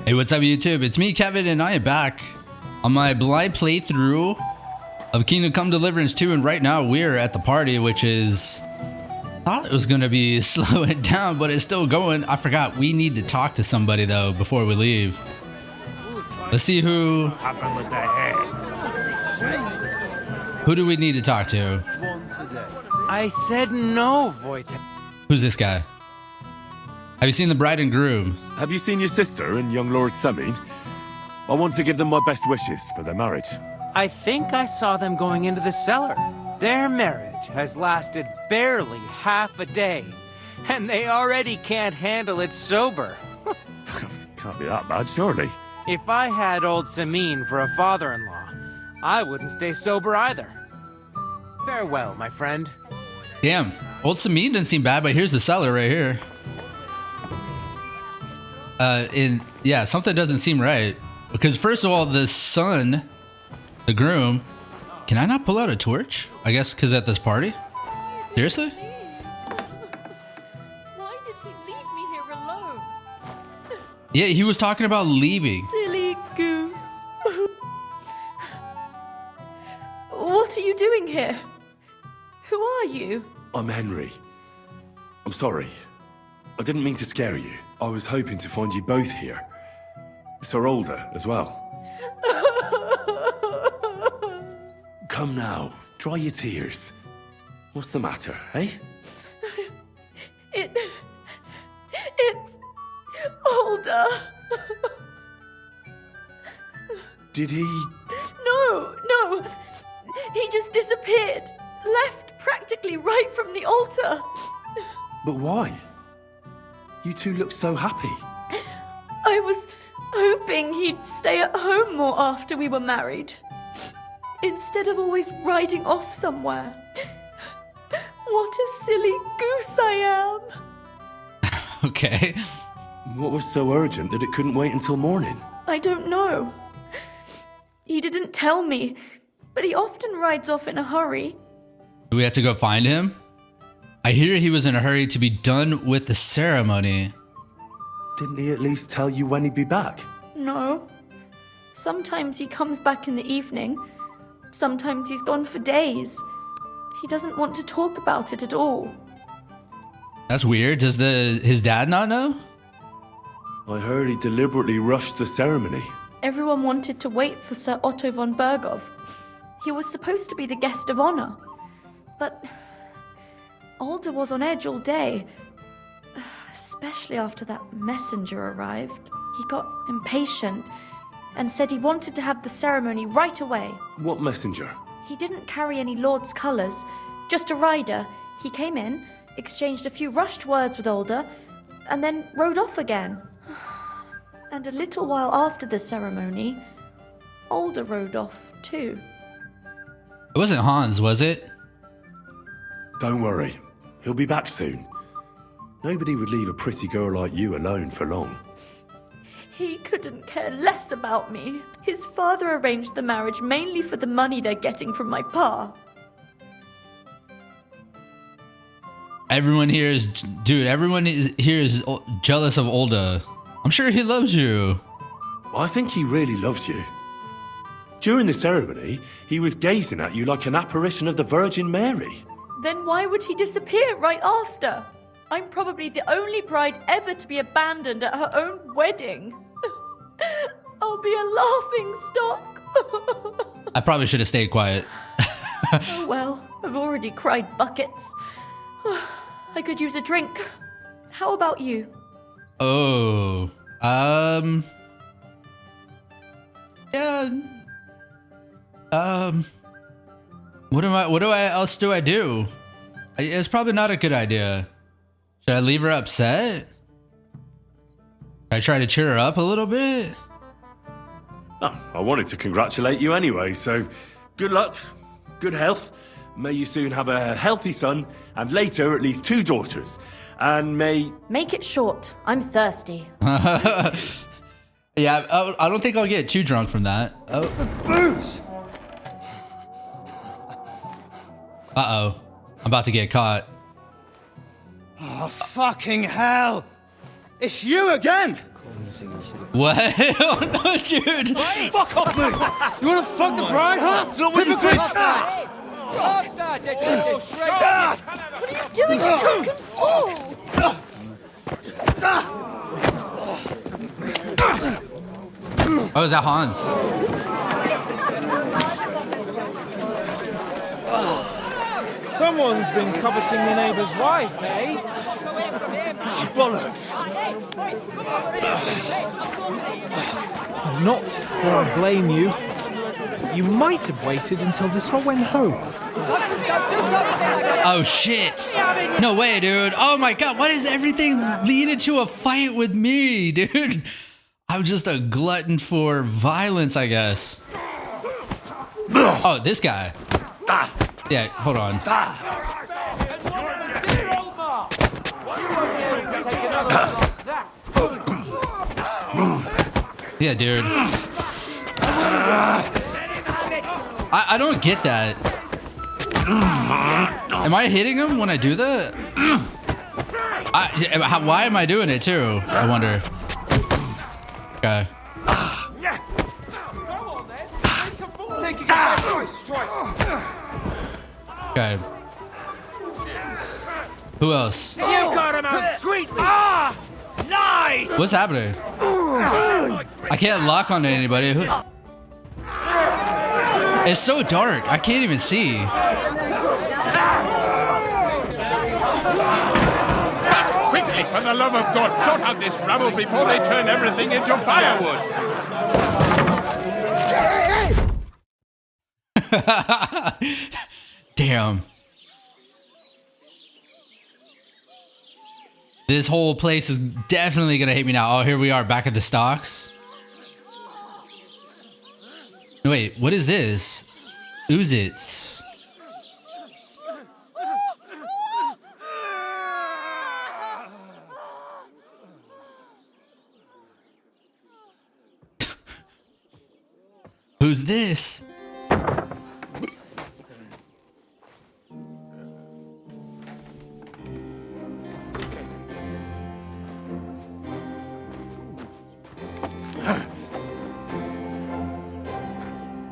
Hey, what's up YouTube? It's me, Kevin, and I am back on my blind playthrough of Kingdom Come Deliverance 2, and right now we're at the party, which is... thought it was going to be slowing down, but it's still going. I forgot. We need to talk to somebody, though, before we leave. Let's see who... who do we need to talk to? I said no, Wojtek. Who's this guy? Have you seen the bride and groom? Have you seen your sister and young Lord Samin? I want to give them my best wishes for their marriage. I think I saw them going into the cellar. Their marriage has lasted barely half a day, and they already can't handle it sober. Can't be that bad, surely. If I had old Samin for a father-in-law, I wouldn't stay sober either. Farewell, my friend. Damn, old Samin didn't seem bad, but here's the cellar right here. Yeah, something doesn't seem right. Because first of all, the son, the groom, can I not pull out a torch? I guess because at this party? Seriously? Why did he leave me here alone? Yeah, he was talking about leaving. Silly goose. What are you doing here? Who are you? I'm Henry. I'm sorry. I didn't mean to scare you. I was hoping to find you both here. Sir Older as well. Come now, dry your tears. What's the matter, eh? It's Older. Did he... No. He just disappeared. Left practically right from the altar. But why? You two look so happy. I was hoping he'd stay at home more after we were married, instead of always riding off somewhere. What a silly goose I am. Okay. What was so urgent that it couldn't wait until morning? I don't know. He didn't tell me, but he often rides off in a hurry. Do we have to go find him? I hear he was in a hurry to be done with the ceremony. Didn't he at least tell you when he'd be back? No. Sometimes he comes back in the evening. Sometimes he's gone for days. He doesn't want to talk about it at all. That's weird. Does his dad not know? I heard he deliberately rushed the ceremony. Everyone wanted to wait for Sir Otto von Berghoff. He was supposed to be the guest of honor. But Alder was on edge all day, especially after that messenger arrived. He got impatient and said he wanted to have the ceremony right away. What messenger? He didn't carry any lord's colours, just a rider. He came in, exchanged a few rushed words with Alder, and then rode off again. And a little while after the ceremony, Alder rode off too. It wasn't Hans, was it? Don't worry. He'll be back soon. Nobody would leave a pretty girl like you alone for long. He couldn't care less about me. His father arranged the marriage mainly for the money they're getting from my pa. Everyone here is... dude, everyone here is jealous of Olda. I'm sure he loves you. I think he really loves you. During the ceremony, he was gazing at you like an apparition of the Virgin Mary. Then why would he disappear right after? I'm probably the only bride ever to be abandoned at her own wedding. I'll be a laughing stock. I probably should have stayed quiet. Oh well, I've already cried buckets. I could use a drink. How about you? Oh, yeah. What else do I do? It's probably not a good idea. Should I leave her upset? Should I try to cheer her up a little bit? Oh, I wanted to congratulate you anyway, so good luck, good health. May you soon have a healthy son, and later at least 2 daughters. And may... Make it short. I'm thirsty. Yeah, I don't think I'll get too drunk from that. Oh. Booze! Uh-oh. I'm about to get caught. Oh, fucking hell! It's you again! What? Oh no, dude! Fuck off me! You wanna fuck the bride, huh? Hypocrite! What are you doing, you drunken fool? Oh, is that Hans? Someone's been coveting the neighbour's wife, eh? Bollocks! Not that I blame you. You might have waited until this all went home. Oh shit! No way, dude! Oh my god, why does everything lead into a fight with me, dude? I'm just a glutton for violence, I guess. Oh, this guy. Yeah, hold on. Yeah, dude. I don't get that. Am I hitting him when I do that? Why am I doing it too? I wonder. Okay. Okay. Who else? You got him out sweetly! Ah! Nice! What's happening? I can't lock onto anybody. It's so dark. I can't even see. Quickly, for the love of God, sort out this rabble before they turn everything into firewood. Damn. This whole place is definitely gonna hate me now. Oh, here we are back at the stocks. No, wait, what is this? Oozits. Who's this?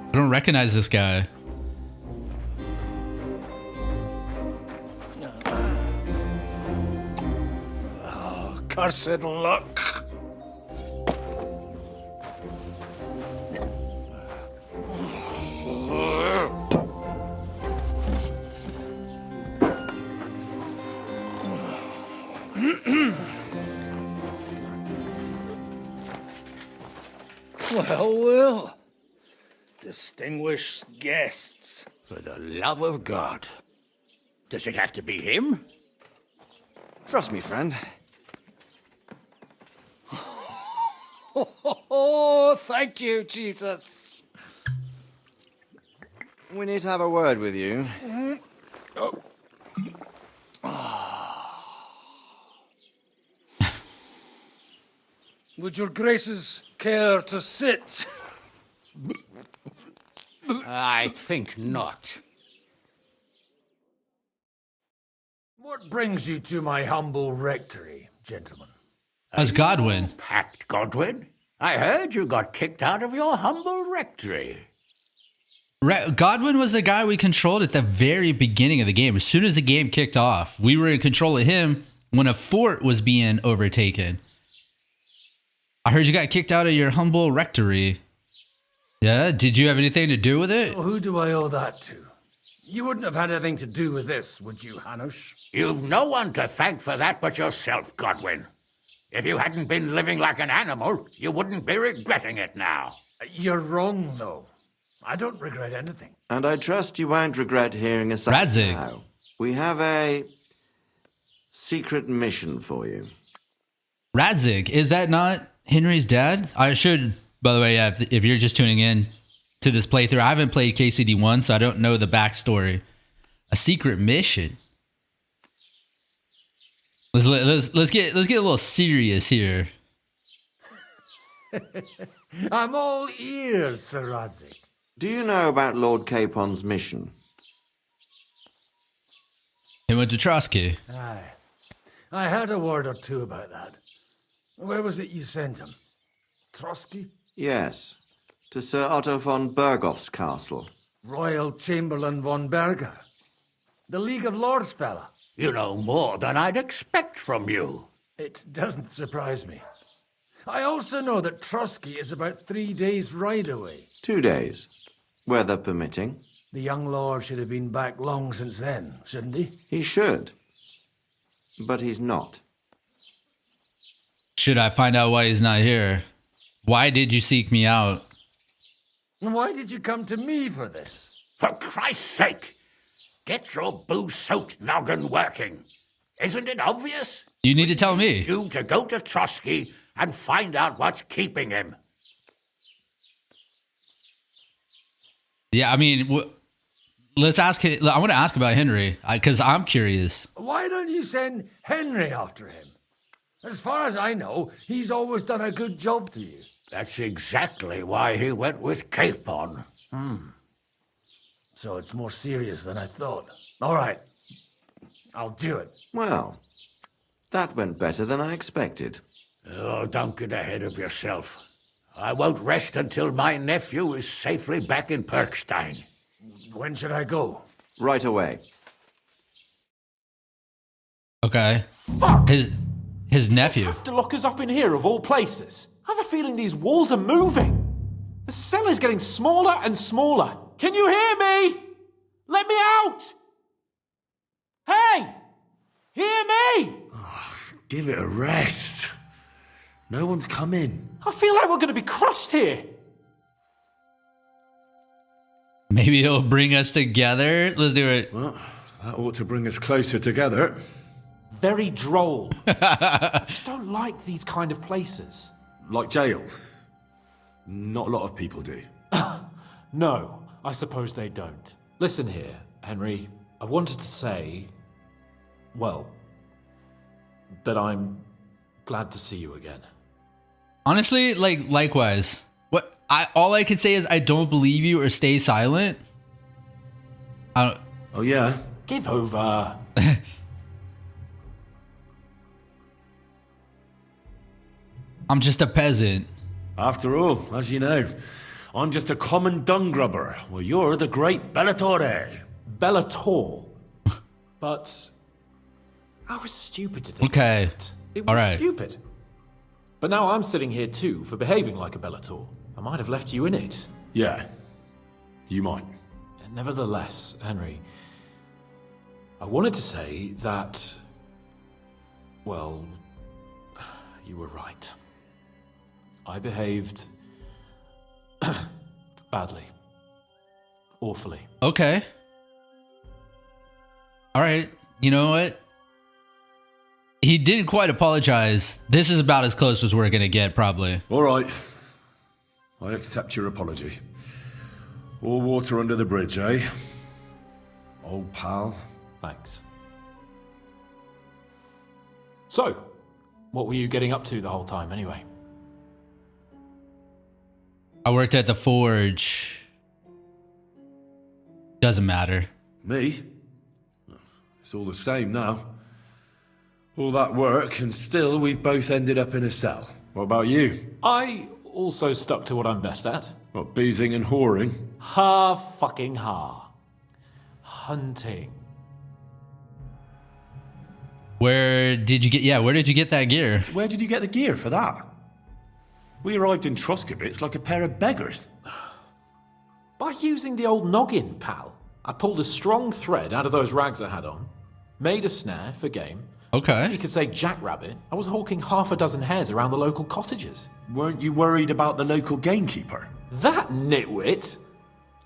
I don't recognize this guy. Oh, cursed luck. Well. Distinguished guests. For the love of God. Does it have to be him? Trust me, friend. Oh, thank you, Jesus. We need to have a word with you. Would your graces care to sit? I think not. What brings you to my humble rectory, gentlemen? As Godwin. Packed Godwin? I heard you got kicked out of your humble rectory. Godwin was the guy we controlled at the very beginning of the game. As soon as the game kicked off, we were in control of him when a fort was being overtaken. I heard you got kicked out of your humble rectory. Yeah? Did you have anything to do with it? Well, who do I owe that to? You wouldn't have had anything to do with this, would you, Hanush? You've no one to thank for that but yourself, Godwin. If you hadn't been living like an animal, you wouldn't be regretting it now. You're wrong, though. I don't regret anything. And I trust you won't regret hearing us out Radzig. now. We have a secret mission for you. Radzig, is that not Henry's dad? I should, by the way, yeah, if you're just tuning in to this playthrough, I haven't played KCD1, so I don't know the backstory. A secret mission. Let's get a little serious here. I'm all ears, Sir Radzig. Do you know about Lord Capon's mission? Him with Jatrosky. Aye. I heard a word or two about that. Where was it you sent him? Trotsky? Yes, to Sir Otto von Bergoff's castle. Royal Chamberlain von Berger. The League of Lords fella. You know more than I'd expect from you. It doesn't surprise me. I also know that Trotsky is about 3 days' ride away. 2 days, weather permitting. The young lord should have been back long since then, shouldn't he? He should, but he's not. Should I find out why he's not here? Why did you seek me out? And why did you come to me for this? For Christ's sake, get your booze-soaked noggin working. Isn't it obvious? You need to tell me. You to go to Trotsky and find out what's keeping him. Yeah, I mean, let's ask. I want to ask about Henry because I'm curious. Why don't you send Henry after him? As far as I know, he's always done a good job for you. That's exactly why he went with Capon. So it's more serious than I thought. All right, I'll do it. Well, that went better than I expected. Oh, don't get ahead of yourself. I won't rest until my nephew is safely back in Perkstein. When should I go? Right away. Okay. Fuck! His nephew. Have to lock us up in here of all places. I have a feeling these walls are moving. The cell is getting smaller and smaller. Can you hear me? Let me out! Hey! Hear me! Give it a rest. No one's come in. I feel like we're going to be crushed here. Maybe he'll bring us together. Let's do it. Well, that ought to bring us closer together. Very droll. I just don't like these kind of places. Like jails. Not a lot of people do. No, I suppose they don't. Listen here, Henry. I wanted to say, well, that I'm glad to see you again. Honestly, likewise. All I can say is I don't believe you or stay silent. Oh yeah. Give over. I'm just a peasant. After all, as you know, I'm just a common dung grubber. Well, you're the great Bellatore. Bellator. But I was stupid to think Okay. that. It was All right. stupid. But now I'm sitting here too for behaving like a Bellator. I might have left you in it. Yeah, you might. Nevertheless, Henry, I wanted to say that, well, you were right. I behaved badly. Awfully. Okay. All right. You know what? He didn't quite apologize. This is about as close as we're going to get, probably. All right. I accept your apology. All water under the bridge, eh? Old pal. Thanks. So, what were you getting up to the whole time anyway? I worked at the forge. Doesn't matter. Me? It's all the same now. All that work, and still we've both ended up in a cell. What about you? I also stuck to what I'm best at. What, boozing and whoring? Fucking ha. Hunting. Where did you get that gear? Where did you get the gear for that? We arrived in Troskowitz like a pair of beggars. By using the old noggin, pal. I pulled a strong thread out of those rags I had on, made a snare for game. You Okay. could say jackrabbit. I was hawking 6 hares around the local cottages. Weren't you worried about the local gamekeeper? That nitwit!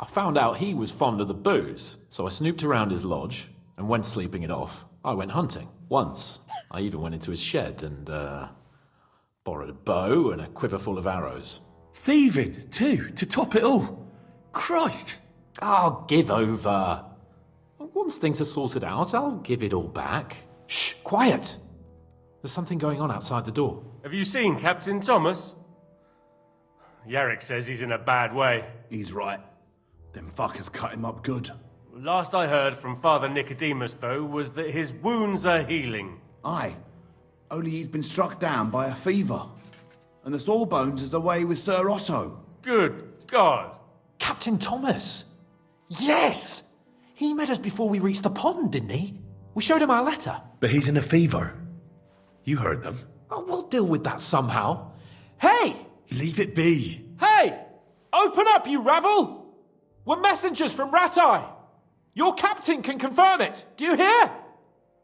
I found out he was fond of the booze, so I snooped around his lodge, and when sleeping it off, I went hunting. Once, I even went into his shed and, borrowed a bow and a quiver full of arrows. Thieving, too, to top it all. Christ! Oh, give over. Once things are sorted out, I'll give it all back. Shh, quiet! There's something going on outside the door. Have you seen Captain Thomas? Yarrick says he's in a bad way. He's right. Them fuckers cut him up good. Last I heard from Father Nicodemus, though, was that his wounds are healing. Aye. only he's been struck down by a fever. And the Sawbones is away with Sir Otto. Good God. Captain Thomas! Yes! He met us before we reached the pond, didn't he? We showed him our letter. But he's in a fever. You heard them. Oh, we'll deal with that somehow. Hey! Leave it be. Hey! Open up, you rabble! We're messengers from Ratai. Your captain can confirm it. Do you hear?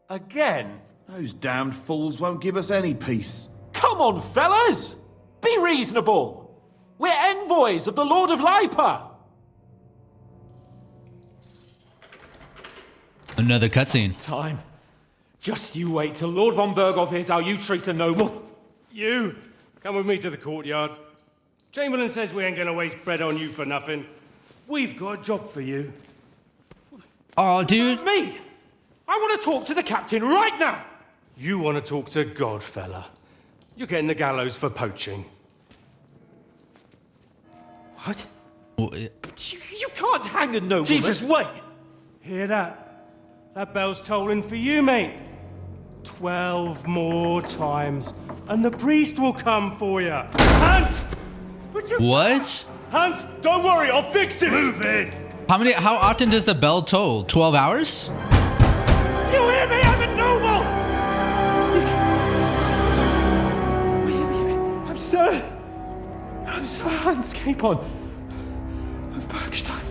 Again? Those damned fools won't give us any peace. Come on, fellas! Be reasonable. We're envoys of the Lord of Lipa. Another cutscene. Time. Just you wait till Lord von Berghoff hears how you treat a noble. You, come with me to the courtyard. Chamberlain says we ain't gonna waste bread on you for nothing. We've got a job for you. Oh, dude. Me! I want to talk to the captain right now! You want to talk to God, fella. You're getting the gallows for poaching. What? You can't hang a nobleman. Jesus, wait! Hear that? That bell's tolling for you, mate. 12 more times, and the priest will come for you. Hans! What? Hans, don't worry, I'll fix it! Move it! How often does the bell toll? 12 hours? You hear me? I'm a noble! I'm Sir Hans Capon of Bergstein.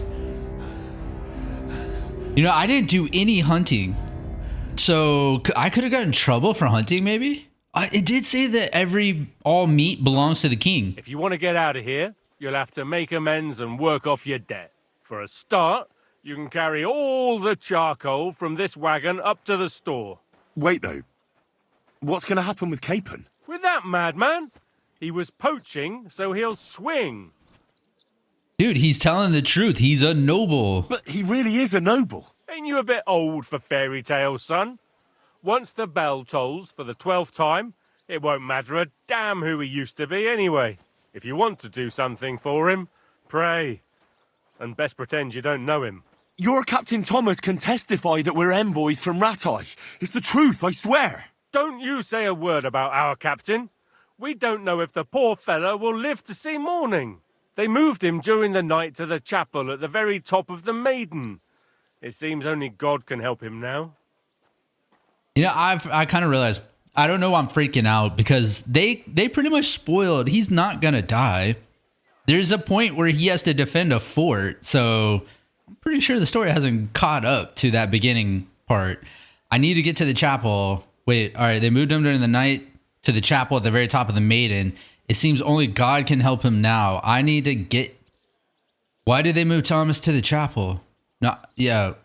You know, I didn't do any hunting. So I could have gotten in trouble for hunting, maybe? It did say that all meat belongs to the king. If you want to get out of here, you'll have to make amends and work off your debt. For a start, you can carry all the charcoal from this wagon up to the store. Wait, though. What's going to happen with Capon? With that madman? He was poaching, so he'll swing. Dude, he's telling the truth. He's a noble. But he really is a noble. Ain't you a bit old for fairy tales, son? Once the bell tolls for the 12th time, it won't matter a damn who he used to be anyway. If you want to do something for him, pray. And best pretend you don't know him. Your Captain Thomas can testify that we're envoys from Ratai. It's the truth, I swear. Don't you say a word about our captain. We don't know if the poor fella will live to see morning. They moved him during the night to the chapel at the very top of the Maiden. It seems only God can help him now. You know, I kind of realized, I don't know why I'm freaking out, because they pretty much spoiled, he's not gonna die. There's a point where he has to defend a fort, so I'm pretty sure the story hasn't caught up to that beginning part. I need to get to the chapel. Wait, all right, they moved him during the night to the chapel at the very top of the Maiden. It seems only God can help him now. I need to get... Why did they move Thomas to the chapel? I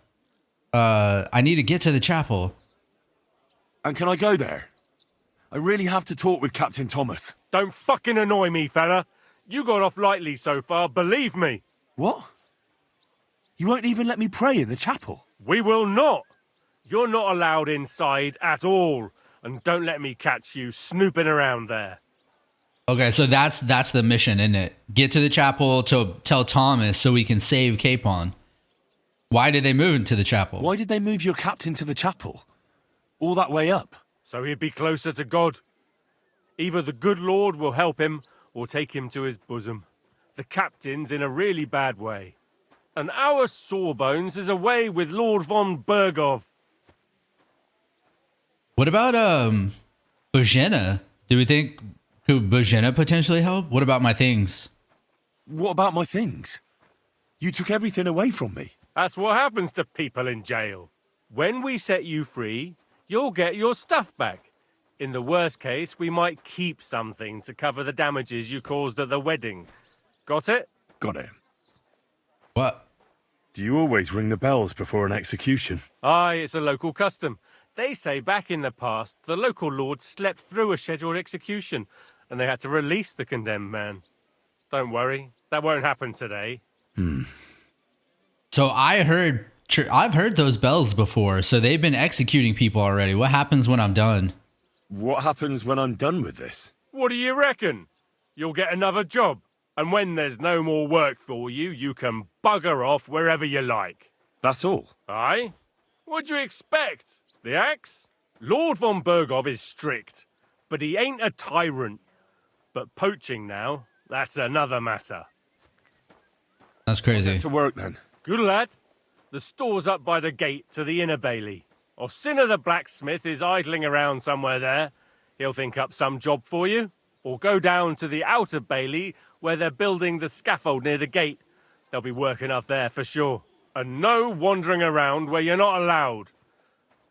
need to get to the chapel. And can I go there? I really have to talk with Captain Thomas. Don't fucking annoy me, fella. You got off lightly so far, believe me. What? You won't even let me pray in the chapel? We will not. You're not allowed inside at all. And don't let me catch you snooping around there. Okay, so that's the mission, isn't it? Get to the chapel to tell Thomas so we can save Capon. Why did they move him to the chapel? Why did they move your captain to the chapel? All that way up? So he'd be closer to God. Either the good Lord will help him or take him to his bosom. The captain's in a really bad way. And our Sawbones is away with Lord von Berghoff. What about Bojena? Do we think could Bojena potentially help? What about my things? What about my things? You took everything away from me. That's what happens to people in jail. When we set you free, you'll get your stuff back. In the worst case, we might keep something to cover the damages you caused at the wedding. Got it? Got it. What? Do you always ring the bells before an execution? Aye, it's a local custom. They say back in the past, the local lord slept through a scheduled execution, and they had to release the condemned man. Don't worry, that won't happen today. So I've heard those bells before, so they've been executing people already. What happens when I'm done? What happens when I'm done with this? What do you reckon? You'll get another job, and when there's no more work for you, you can bugger off wherever you like. That's all? Aye? What do you expect? The axe? Lord von Berghoff is strict. but he ain't a tyrant. But poaching now, that's another matter. That's crazy. Get to work then. Good lad. The store's up by the gate to the inner bailey. Orsina the blacksmith is idling around somewhere there. He'll think up some job for you. Or go down to the outer bailey where they're building the scaffold near the gate. They'll be working up there for sure. And no wandering around where you're not allowed.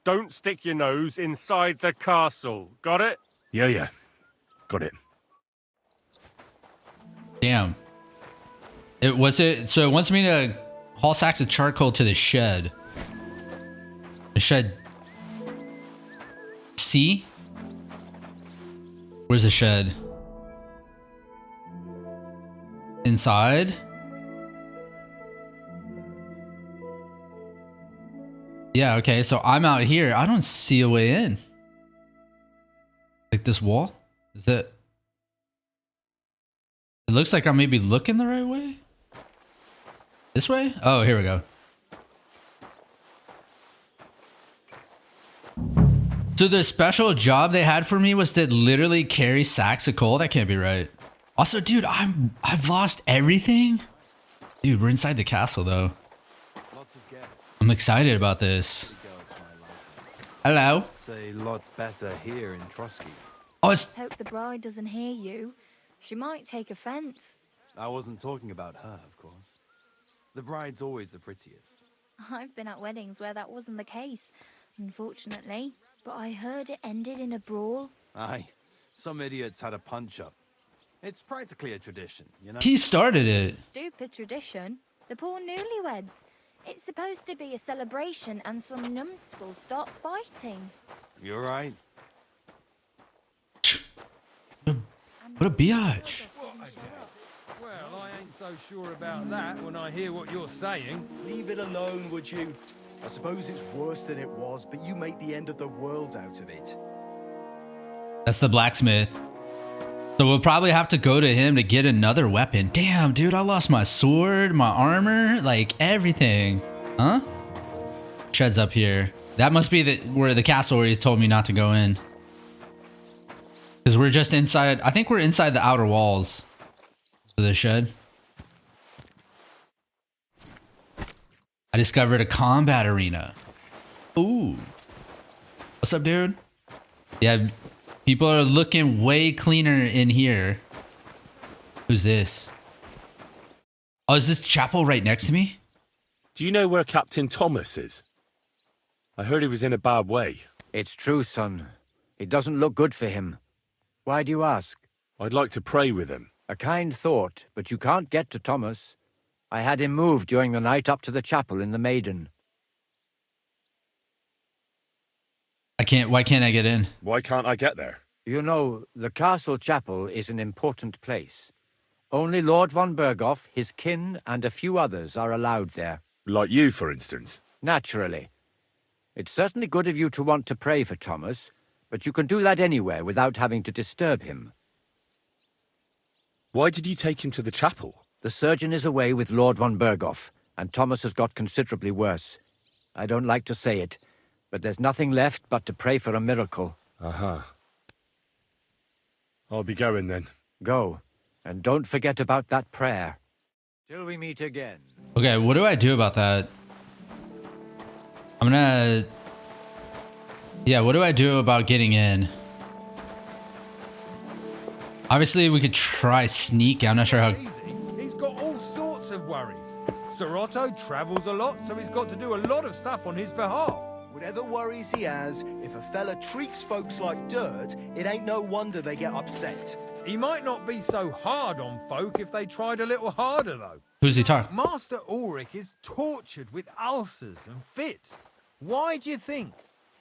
Don't stick your nose inside the castle. Got it? Yeah. Got it. Damn. So it wants me to haul sacks of charcoal to the shed. The shed C? Where's the shed? Inside? Yeah, okay, so I'm out here. I don't see a way in. Like this wall? Is it? It looks like I may be looking the right way. This way? Oh, here we go. So the special job they had for me was to literally carry sacks of coal. That can't be right. Also, dude, I've lost everything. Dude, we're inside the castle though. I'm excited about this. Hello. A lot better here in Trotsky. Oh, it's... Hope the bride doesn't hear you. She might take offense. I wasn't talking about her, of course. The bride's always the prettiest. I've been at weddings where that wasn't the case, unfortunately. But I heard it ended in a brawl. Aye, some idiots had a punch-up. It's practically a tradition, you know? He started it. Stupid tradition. The poor newlyweds. It's supposed to be a celebration and some numbskulls start fighting. You're right. What a biatch. Well, I ain't so sure about that when I hear what you're saying. Leave it alone, would you? I suppose it's worse than it was, but you make the end of the world out of it. That's the blacksmith. So we'll probably have to go to him to get another weapon. Damn, dude, I lost my sword, my armor, like everything. Huh? Shed's up here. That must be where the castle where he told me not to go in. Because we're just inside. I think we're inside the outer walls of the shed. I discovered a combat arena. Ooh. What's up, dude? Yeah, people are looking way cleaner in here. Who's this? Oh, is this chapel right next to me? Do you know where Captain Thomas is? I heard he was in a bad way. It's true, son. It doesn't look good for him. Why do you ask? I'd like to pray with him. A kind thought, but you can't get to Thomas. I had him moved during the night up to the chapel in the Maiden. Why can't I get in? Why can't I get there? You know, the castle chapel is an important place. Only Lord von Berghoff, his kin, and a few others are allowed there. Like you, for instance? Naturally. It's certainly good of you to want to pray for Thomas, but you can do that anywhere without having to disturb him. Why did you take him to the chapel? The surgeon is away with Lord von Berghoff, and Thomas has got considerably worse. I don't like to say it, but there's nothing left but to pray for a miracle. Uh-huh. I'll be going then. Go, and don't forget about that prayer. Till we meet again. Okay, what do I do about that? I'm gonna... Yeah, what do I do about getting in? Obviously, we could try sneak. I'm not sure how... He's got all sorts of worries. Sir Otto travels a lot, so he's got to do a lot of stuff on his behalf. Whatever worries he has, if a fella treats folks like dirt, it ain't no wonder they get upset. He might not be so hard on folk if they tried a little harder, though. Who's he talking? Master Ulrich is tortured with ulcers and fits. Why do you think?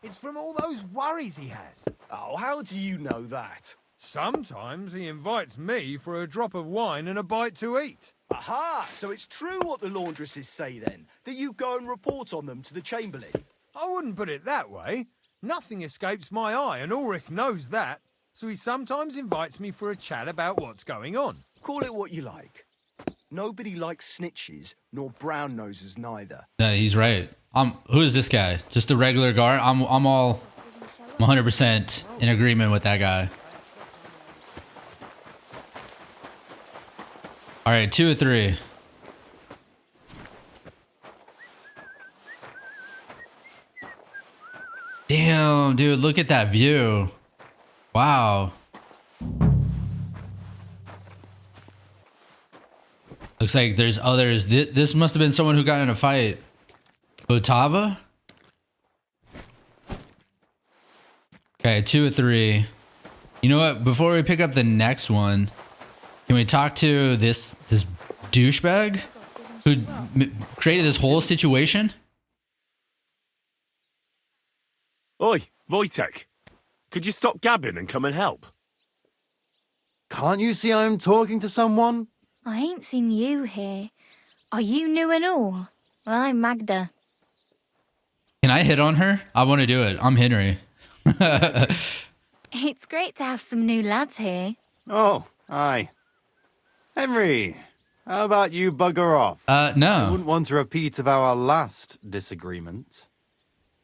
It's from all those worries he has. Oh, how do you know that? Sometimes he invites me for a drop of wine and a bite to eat. Aha! So it's true what the laundresses say then, that you go and report on them to the Chamberlain. I wouldn't put it that way. Nothing escapes my eye, and Ulrich knows that. So he sometimes invites me for a chat about what's going on. Call it what you like. Nobody likes snitches, nor brown noses neither. Yeah, he's right. Who is this guy? Just a regular guard? I'm 100% in agreement with that guy. All right, 2 or 3. Damn, dude, look at that view. Wow. Looks like there's others. This must have been someone who got in a fight. Otava? Okay, 2 or 3. You know what? Before we pick up the next one, can we talk to this douchebag who created this whole situation? Oi, Wojtek. Could you stop gabbing and come and help? Can't you see I'm talking to someone? I ain't seen you here. Are you new and all? Well, I'm Magda. Can I hit on her? I want to do it. I'm Henry. It's great to have some new lads here. Oh, aye. Henry, how about you bugger off? No. I wouldn't want a repeat of our last disagreement.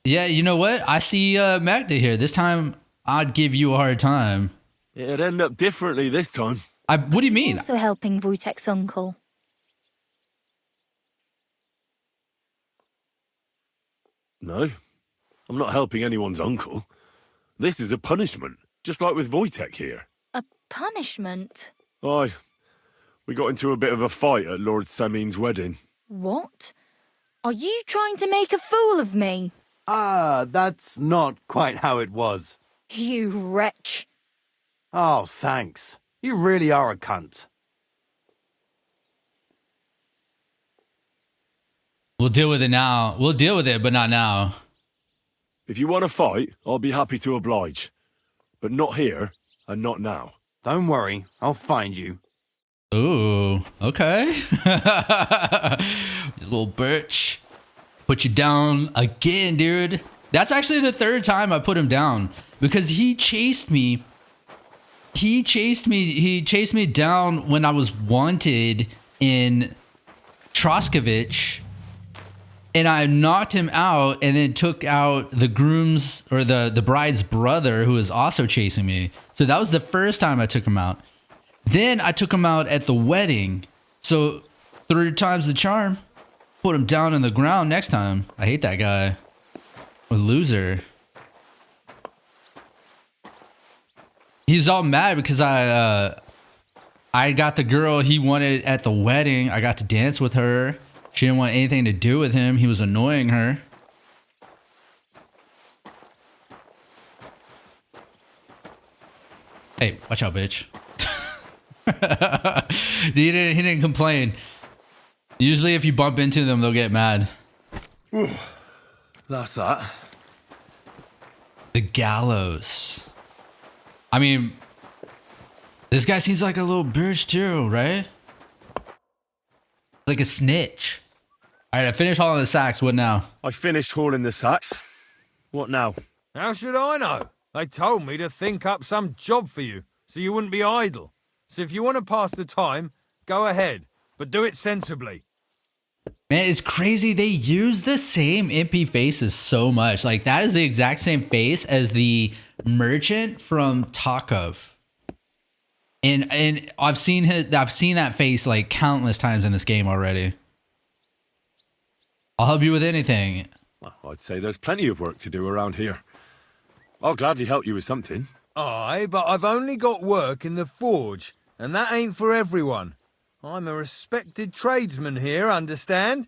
Yeah, you know what? I see Magda here. This time, I'd give you a hard time. It'd end up differently this time. What do you mean? Also helping Wojtek's uncle. No, I'm not helping anyone's uncle. This is a punishment, just like with Wojtek here. A punishment? Aye, we got into a bit of a fight at Lord Semin's wedding. What? Are you trying to make a fool of me? Ah, that's not quite how it was. You wretch. Oh, thanks. You really are a cunt. We'll deal with it now. We'll deal with it, but not now. If you want to fight, I'll be happy to oblige. But not here, and not now. Don't worry, I'll find you. Ooh, okay. You little bitch. Put you down again, dude. That's actually the 3rd time I put him down. Because he chased me. He chased me down when I was wanted in Troskovich. And I knocked him out and then took out the groom's or the bride's brother who was also chasing me. So that was the first time I took him out. Then I took him out at the wedding. So 3 times the charm. Put him down on the ground next time. I hate that guy. A loser. He's all mad because I got the girl he wanted at the wedding. I got to dance with her. She didn't want anything to do with him. He was annoying her. Hey, watch out, bitch. he didn't complain. Usually if you bump into them, they'll get mad. That's that. The gallows. I mean, this guy seems like a little bitch too, right? Like a snitch. All right, I finished hauling the sacks. What now? I finished hauling the sacks. What now? How should I know? They told me to think up some job for you, so you wouldn't be idle. So if you want to pass the time, go ahead, but do it sensibly. Man, it's crazy. They use the same impy faces so much. Like, that is the exact same face as the merchant from Tarkov. And I've seen that face like countless times in this game already. I'll help you with anything. Well, I'd say there's plenty of work to do around here. I'll gladly help you with something. Aye, but I've only got work in the forge, and that ain't for everyone. I'm a respected tradesman here, understand?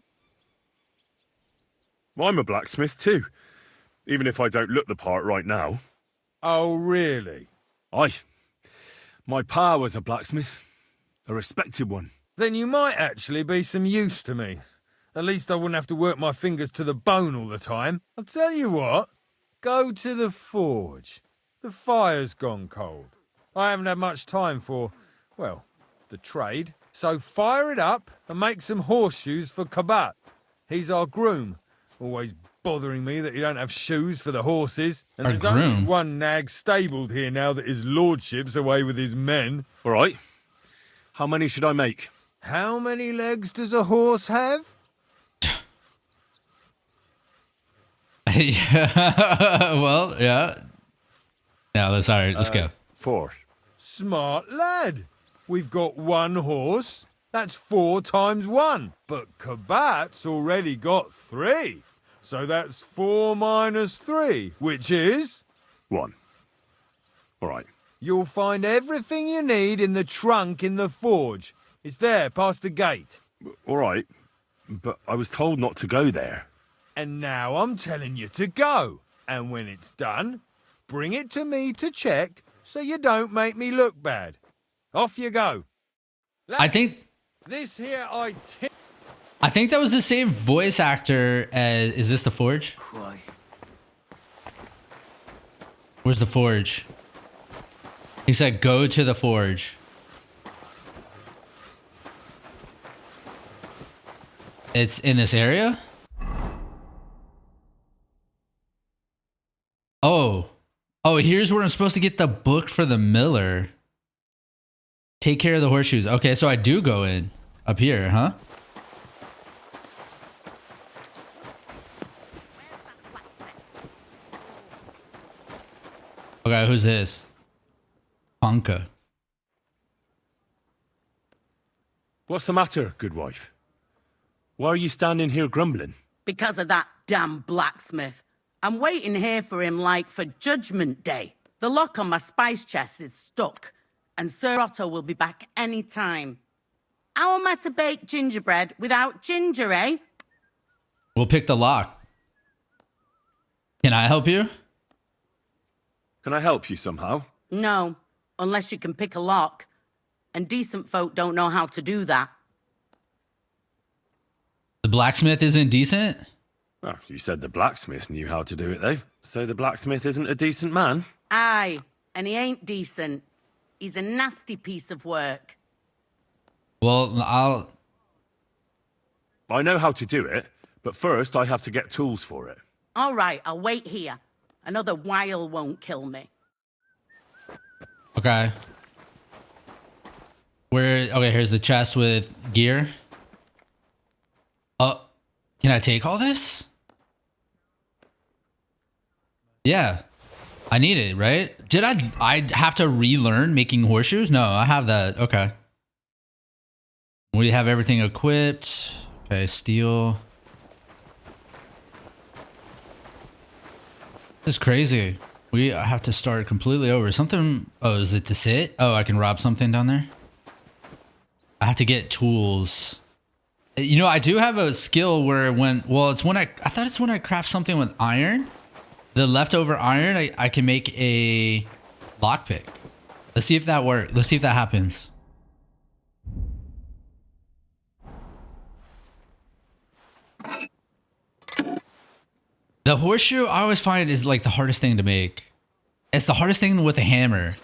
I'm a blacksmith too, even if I don't look the part right now. Oh, really? Aye. My pa was a blacksmith, a respected one. Then you might actually be some use to me. At least I wouldn't have to work my fingers to the bone all the time. I'll tell you what, go to the forge. The fire's gone cold. I haven't had much time for, well, the trade. So fire it up and make some horseshoes for Kabat. He's our groom. Always bothering me that you don't have shoes for the horses. And Our there's groom? only one nag stabled here now that his lordship's away with his men. All right. How many should I make? How many legs does a horse have? Yeah. Well, yeah. Yeah, all right, let's go. 4. Smart lad. We've got one horse, That's 4 times 1. But Kabat's already got 3. So that's 4 minus 3, which is... 1. All right. You'll find everything you need in the trunk in the forge. It's there, past the gate. All right. But I was told not to go there. And now I'm telling you to go. And when it's done, bring it to me to check so you don't make me look bad. Off you go. I think This here I think that was the same voice actor as... Is this the forge? Christ. Where's the forge? He said go to the forge. It's in this area? Oh. Oh, here's where I'm supposed to get the book for the miller. Take care of the horseshoes. Okay, so I do go in. Up here, huh? Okay, who's this? Panka. What's the matter, good wife? Why are you standing here grumbling? Because of that damn blacksmith. I'm waiting here for him like for Judgment Day. The lock on my spice chest is stuck, and Sir Otto will be back any time. How am I to bake gingerbread without ginger, eh? We'll pick the lock. Can I help you? Can I help you somehow? No, unless you can pick a lock. And decent folk don't know how to do that. The blacksmith isn't decent? Oh, you said the blacksmith knew how to do it, though. So the blacksmith isn't a decent man? Aye, and he ain't decent. He's a nasty piece of work. Well, I know how to do it, but first I have to get tools for it. All right, I'll wait here. Another while won't kill me. Okay. Okay, here's the chest with gear. Oh, can I take all this? Yeah. I need it, right? Did I have to relearn making horseshoes? No, I have that. Okay. We have everything equipped. Okay, steel. This is crazy. We have to start completely over. Something... Oh, is it to sit? Oh, I can rob something down there? I have to get tools. You know, I do have a skill where when... Well, it's when I thought it's when I craft something with iron. The leftover iron, I can make a lockpick. Let's see if that works. Let's see if that happens. The horseshoe, I always find, is like the hardest thing to make. It's the hardest thing with a hammer.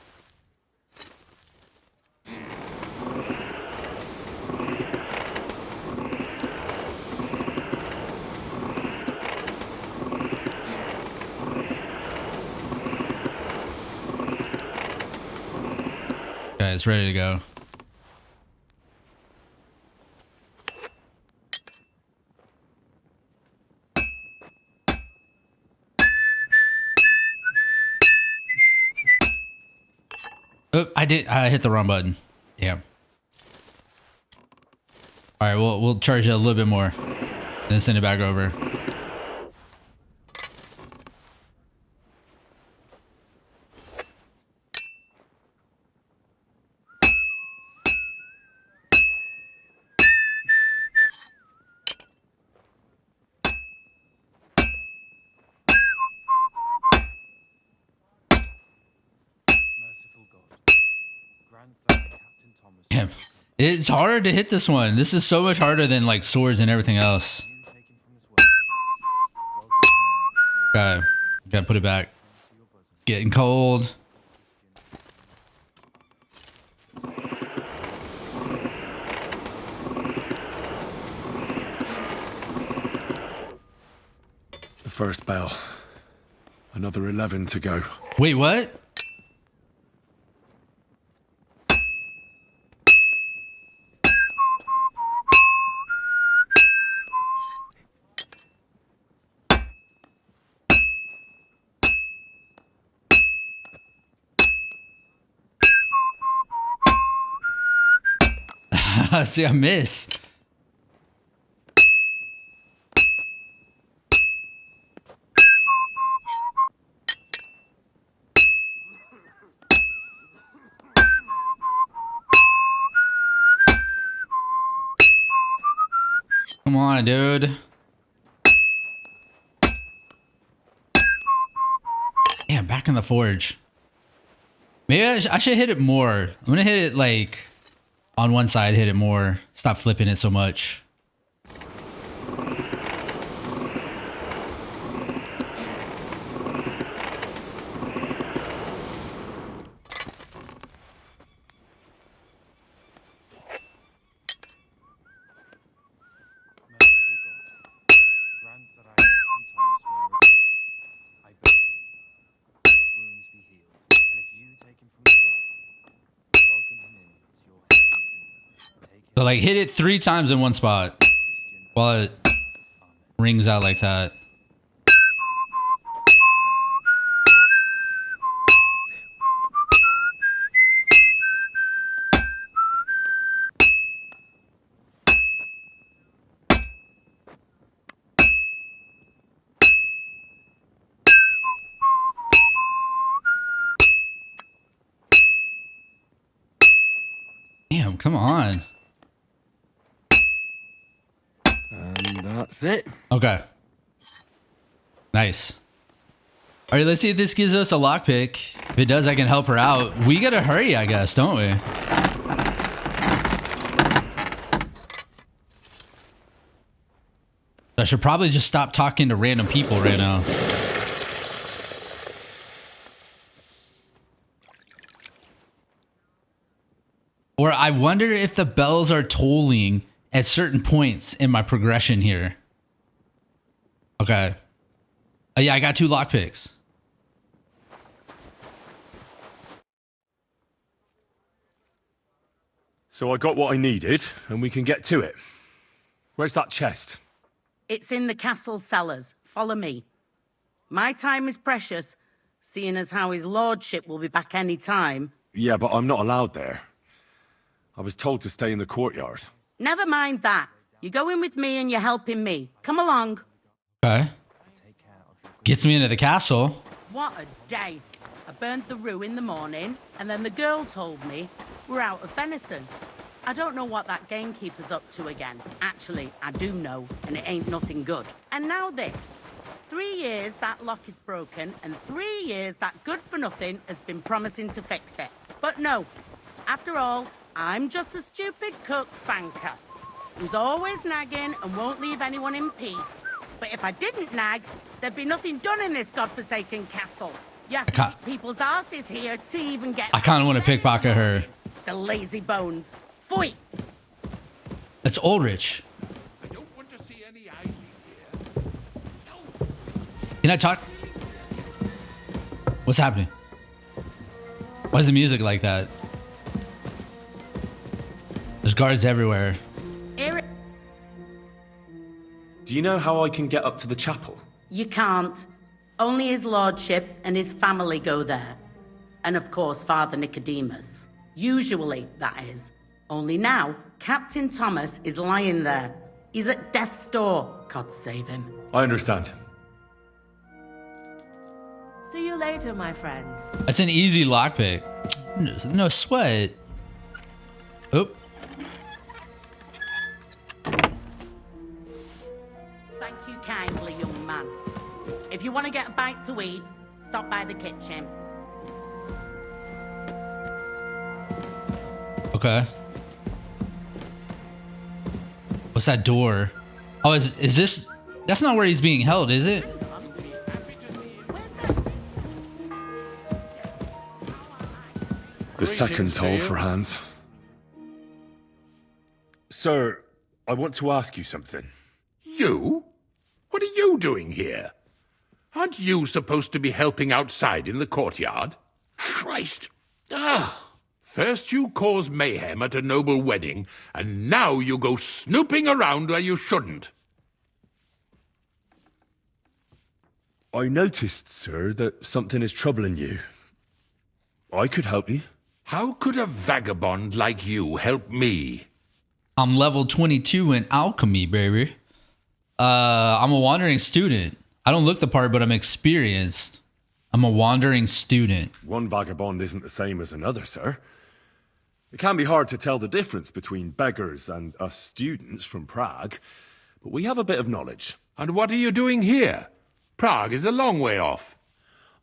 Okay, it's ready to go. Oh, I hit the wrong button. Damn. All right, we'll charge it a little bit more, then send it back over. Damn. It's hard to hit this one. This is so much harder than like swords and everything else. Okay, gotta put it back. It's getting cold. The first bell. Another 11 to go. Wait, what? See, I miss. Come on, dude. Damn, back in the forge. Maybe I should hit it more. I'm gonna hit it like on one side, hit it more. Stop flipping it so much. So like hit it 3 times in one spot while it rings out like that. Damn, come on. And that's it. Okay. Nice. All right, let's see if this gives us a lockpick. If it does, I can help her out. We gotta hurry, I guess, don't we? I should probably just stop talking to random people right now. Or I wonder if the bells are tolling at certain points in my progression here. Okay. Yeah, I got 2 lockpicks. So I got what I needed, and we can get to it. Where's that chest? It's in the castle cellars. Follow me. My time is precious, seeing as how his lordship will be back any time. Yeah, but I'm not allowed there. I was told to stay in the courtyard. Never mind that. You're going with me and you're helping me. Come along. Okay. Gets me into the castle. What a day. I burned the rue in the morning, and then the girl told me we're out of venison. I don't know what that gamekeeper's up to again. Actually, I do know, and it ain't nothing good. And now this. 3 years that lock is broken, and 3 years that good-for-nothing has been promising to fix it. But no. After all, I'm just a stupid cook fanker who's always nagging and won't leave anyone in peace. But if I didn't nag, there'd be nothing done in this godforsaken castle. You have to keep people's asses here to even get... I kind of want to pickpocket her. The lazy bones. Pfui! That's Ulrich. I don't want to see any idling here. Can I talk? What's happening? Why is the music like that? There's guards everywhere. Do you know how I can get up to the chapel? You can't. Only his lordship and his family go there. And of course, Father Nicodemus. Usually, that is. Only now, Captain Thomas is lying there. He's at death's door. God save him. I understand. See you later, my friend. That's an easy lockpick. No sweat. Oop. Thank you kindly, young man. If you want to get a bite to eat, stop by the kitchen. Okay. What's that door? Oh, is this... That's not where he's being held, is it? The second toll for Hans. Sir, I want to ask you something. You? What are you doing here? Aren't you supposed to be helping outside in the courtyard? Christ! First you cause mayhem at a noble wedding, and now you go snooping around where you shouldn't. I noticed, sir, that something is troubling you. I could help you. How could a vagabond like you help me? I'm level 22 in alchemy, baby. I'm a wandering student. I don't look the part, but I'm experienced. I'm a wandering student. One vagabond isn't the same as another, sir. It can be hard to tell the difference between beggars and us students from Prague, but we have a bit of knowledge. And what are you doing here? Prague is a long way off.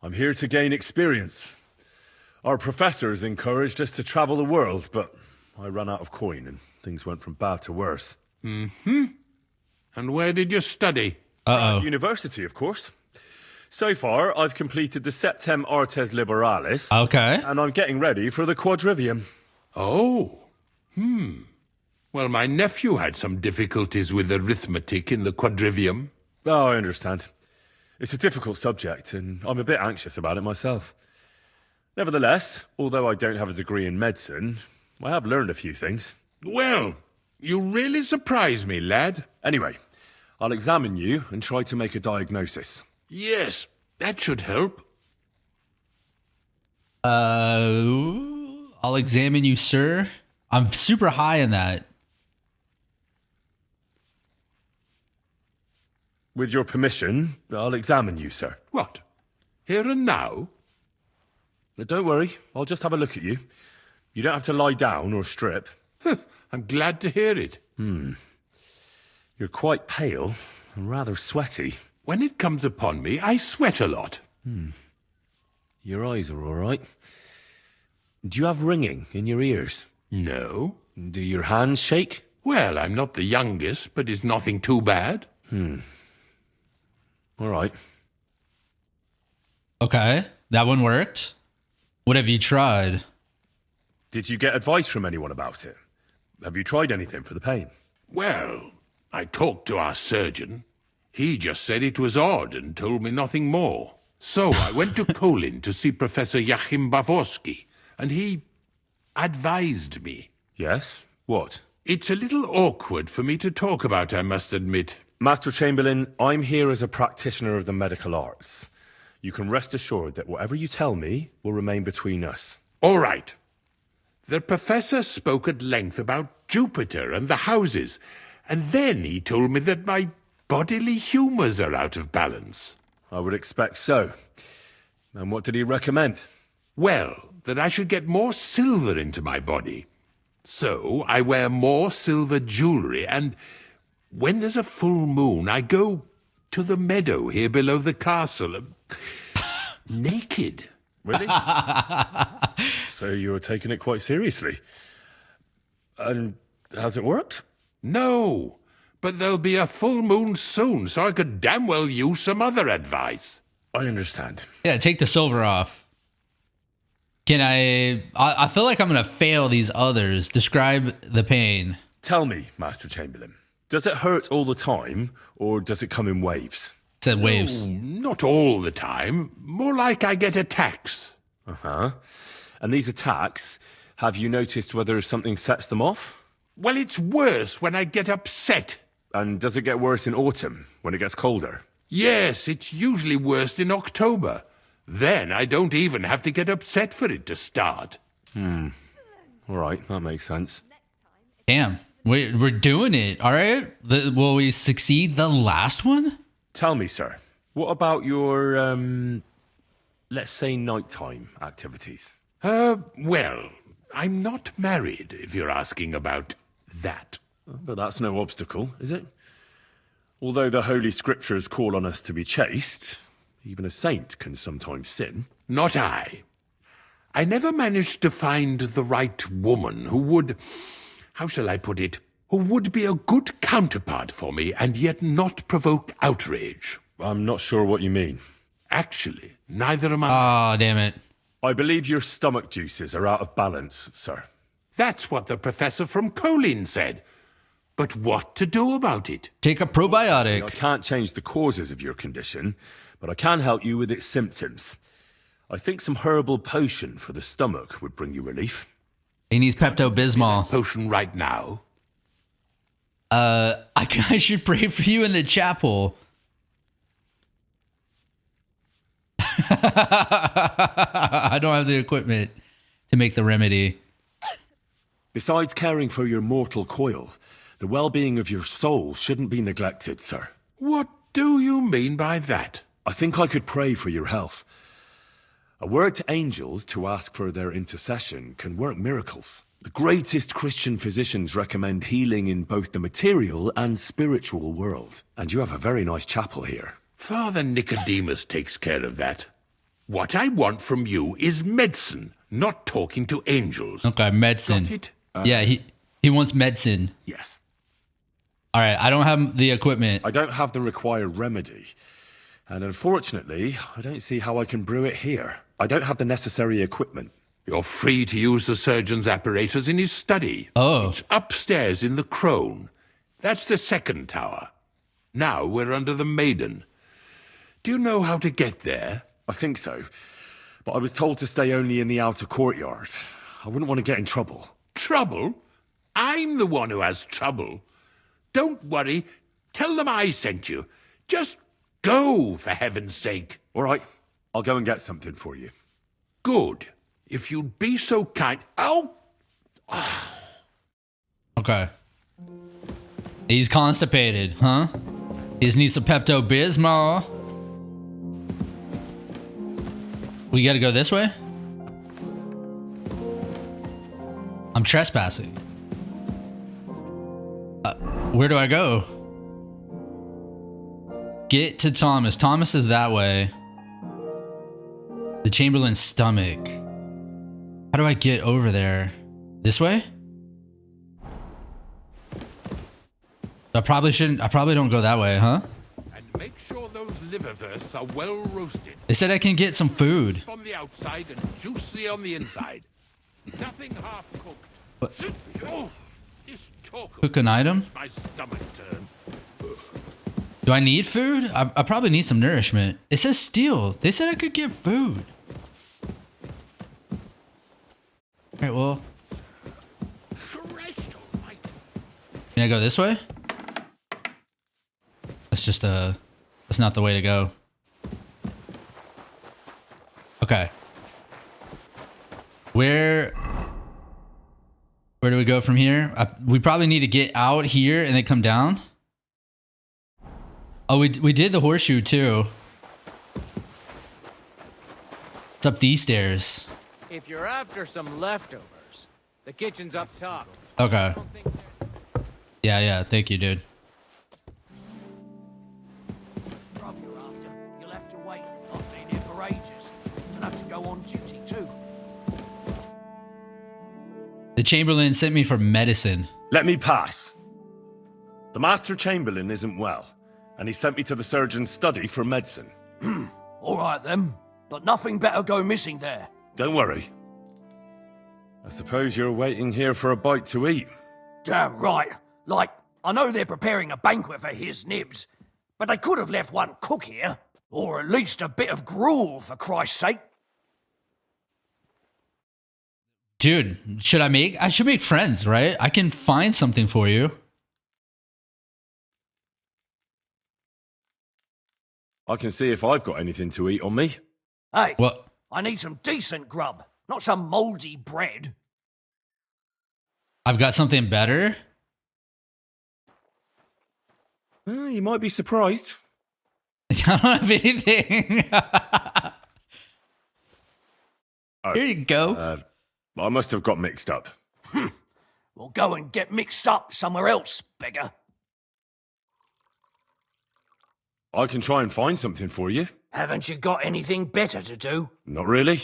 I'm here to gain experience. Our professors encouraged us to travel the world, but I ran out of coin and things went from bad to worse. Mm-hmm. And where did you study? Prague University, of course. So far, I've completed the Septem Artes Liberalis. Okay. And I'm getting ready for the Quadrivium. Oh. Well, my nephew had some difficulties with arithmetic in the Quadrivium. Oh, I understand. It's a difficult subject, and I'm a bit anxious about it myself. Nevertheless, although I don't have a degree in medicine, I have learned a few things. Well, you really surprise me, lad. Anyway, I'll examine you and try to make a diagnosis. Yes, that should help. I'll examine you, sir. I'm super high in that. With your permission, I'll examine you, sir. What? Here and now? Don't worry, I'll just have a look at you. You don't have to lie down or strip. I'm glad to hear it. You're quite pale and rather sweaty. When it comes upon me, I sweat a lot. Your eyes are all right. Do you have ringing in your ears? No. Do your hands shake? Well, I'm not the youngest, but it's nothing too bad. All right. Okay, that one worked. What have you tried? Did you get advice from anyone about it? Have you tried anything for the pain? Well, I talked to our surgeon. He just said it was odd and told me nothing more. So I went to Poland to see Professor Joachim Bavorski, and he advised me. Yes? What? It's a little awkward for me to talk about, I must admit. Master Chamberlain, I'm here as a practitioner of the medical arts. You can rest assured that whatever you tell me will remain between us. All right. The professor spoke at length about Jupiter and the houses, and then he told me that my bodily humours are out of balance. I would expect so. And what did he recommend? Well, that I should get more silver into my body. So I wear more silver jewellery, and when there's a full moon, I go to the meadow here below the castle, naked. Really? So you're taking it quite seriously. And has it worked? No, but there'll be a full moon soon, so I could damn well use some other advice. I understand. Yeah, take the silver off. Can I feel like I'm going to fail these others. Describe the pain. Tell me, Master Chamberlain, does it hurt all the time, or does it come in waves? Said waves. No, not all the time. More like I get attacks. Uh-huh. And these attacks, have you noticed whether something sets them off? Well, it's worse when I get upset. And does it get worse in autumn, when it gets colder? Yes, it's usually worst in October. Then I don't even have to get upset for it to start. All right, that makes sense. Damn, we're doing it. All right. Will we succeed the last one? Tell me, sir, what about your, let's say, nighttime activities? Well, I'm not married, if you're asking about that. But that's no obstacle, is it? Although the Holy Scriptures call on us to be chaste, even a saint can sometimes sin. Not I. I never managed to find the right woman who would, how shall I put it, who would be a good counterpart for me and yet not provoke outrage. I'm not sure what you mean. Actually, neither am I. Oh, damn it. I believe your stomach juices are out of balance, sir. That's what the professor from Colin said. But what to do about it? Take a probiotic. I can't change the causes of your condition, but I can help you with its symptoms. I think some herbal potion for the stomach would bring you relief. He needs Pepto-Bismol. Potion right now. I should pray for you in the chapel. I don't have the equipment to make the remedy. Besides caring for your mortal coil, the well-being of your soul shouldn't be neglected, sir. What do you mean by that? I think I could pray for your health. A word to angels to ask for their intercession can work miracles. The greatest Christian physicians recommend healing in both the material and spiritual world. And you have a very nice chapel here. Father Nicodemus takes care of that. What I want from you is medicine, not talking to angels. Okay, medicine. Got it? Yeah, he wants medicine. Yes. All right, I don't have the equipment. I don't have the required remedy. And unfortunately, I don't see how I can brew it here. I don't have the necessary equipment. You're free to use the surgeon's apparatus in his study. Oh. It's upstairs in the Crone. That's the second tower. Now we're under the Maiden. Do you know how to get there? I think so. But I was told to stay only in the outer courtyard. I wouldn't want to get in trouble. Trouble? I'm the one who has trouble. Don't worry. Tell them I sent you. Just go, for heaven's sake. All right. I'll go and get something for you. Good. If you'd be so kind... Oh! Okay. He's constipated, huh? He just needs some Pepto-Bismol. We gotta go this way? I'm trespassing. Where do I go? Get to Thomas. Thomas is that way. The Chamberlain's stomach. How do I get over there? This way? I probably don't go that way, huh? And make sure those liverwursts are well roasted. They said I can get some food. On the outside and juicy on the inside. Nothing half cooked. What? Oh, this talk Cook an item? makes my stomach turn. Do I need food? I probably need some nourishment. It says steal. They said I could get food. Alright, well. Can I go this way? That's just that's not the way to go. Okay. Where do we go from here? We probably need to get out here and then come down. Oh, we did the horseshoe too. It's up these stairs. If you're after some leftovers, the kitchen's up top. Okay. Yeah, thank you, dude. Grub you're after. You'll have to wait. I've been here for ages. And have to go on duty too. The Chamberlain sent me for medicine. Let me pass. The Master Chamberlain isn't well, and he sent me to the surgeon's study for medicine. All right then. But nothing better go missing there. Don't worry. I suppose you're waiting here for a bite to eat. Damn right. Like, I know they're preparing a banquet for his nibs, but they could have left one cook here. Or at least a bit of gruel, for Christ's sake. Dude, I should make friends, right? I can find something for you. I can see if I've got anything to eat on me. Hey, what? I need some decent grub, not some mouldy bread. I've got something better. You might be surprised. I don't have anything. Here you go. I must have got mixed up. Well, go and get mixed up somewhere else, beggar. I can try and find something for you. Haven't you got anything better to do? Not really.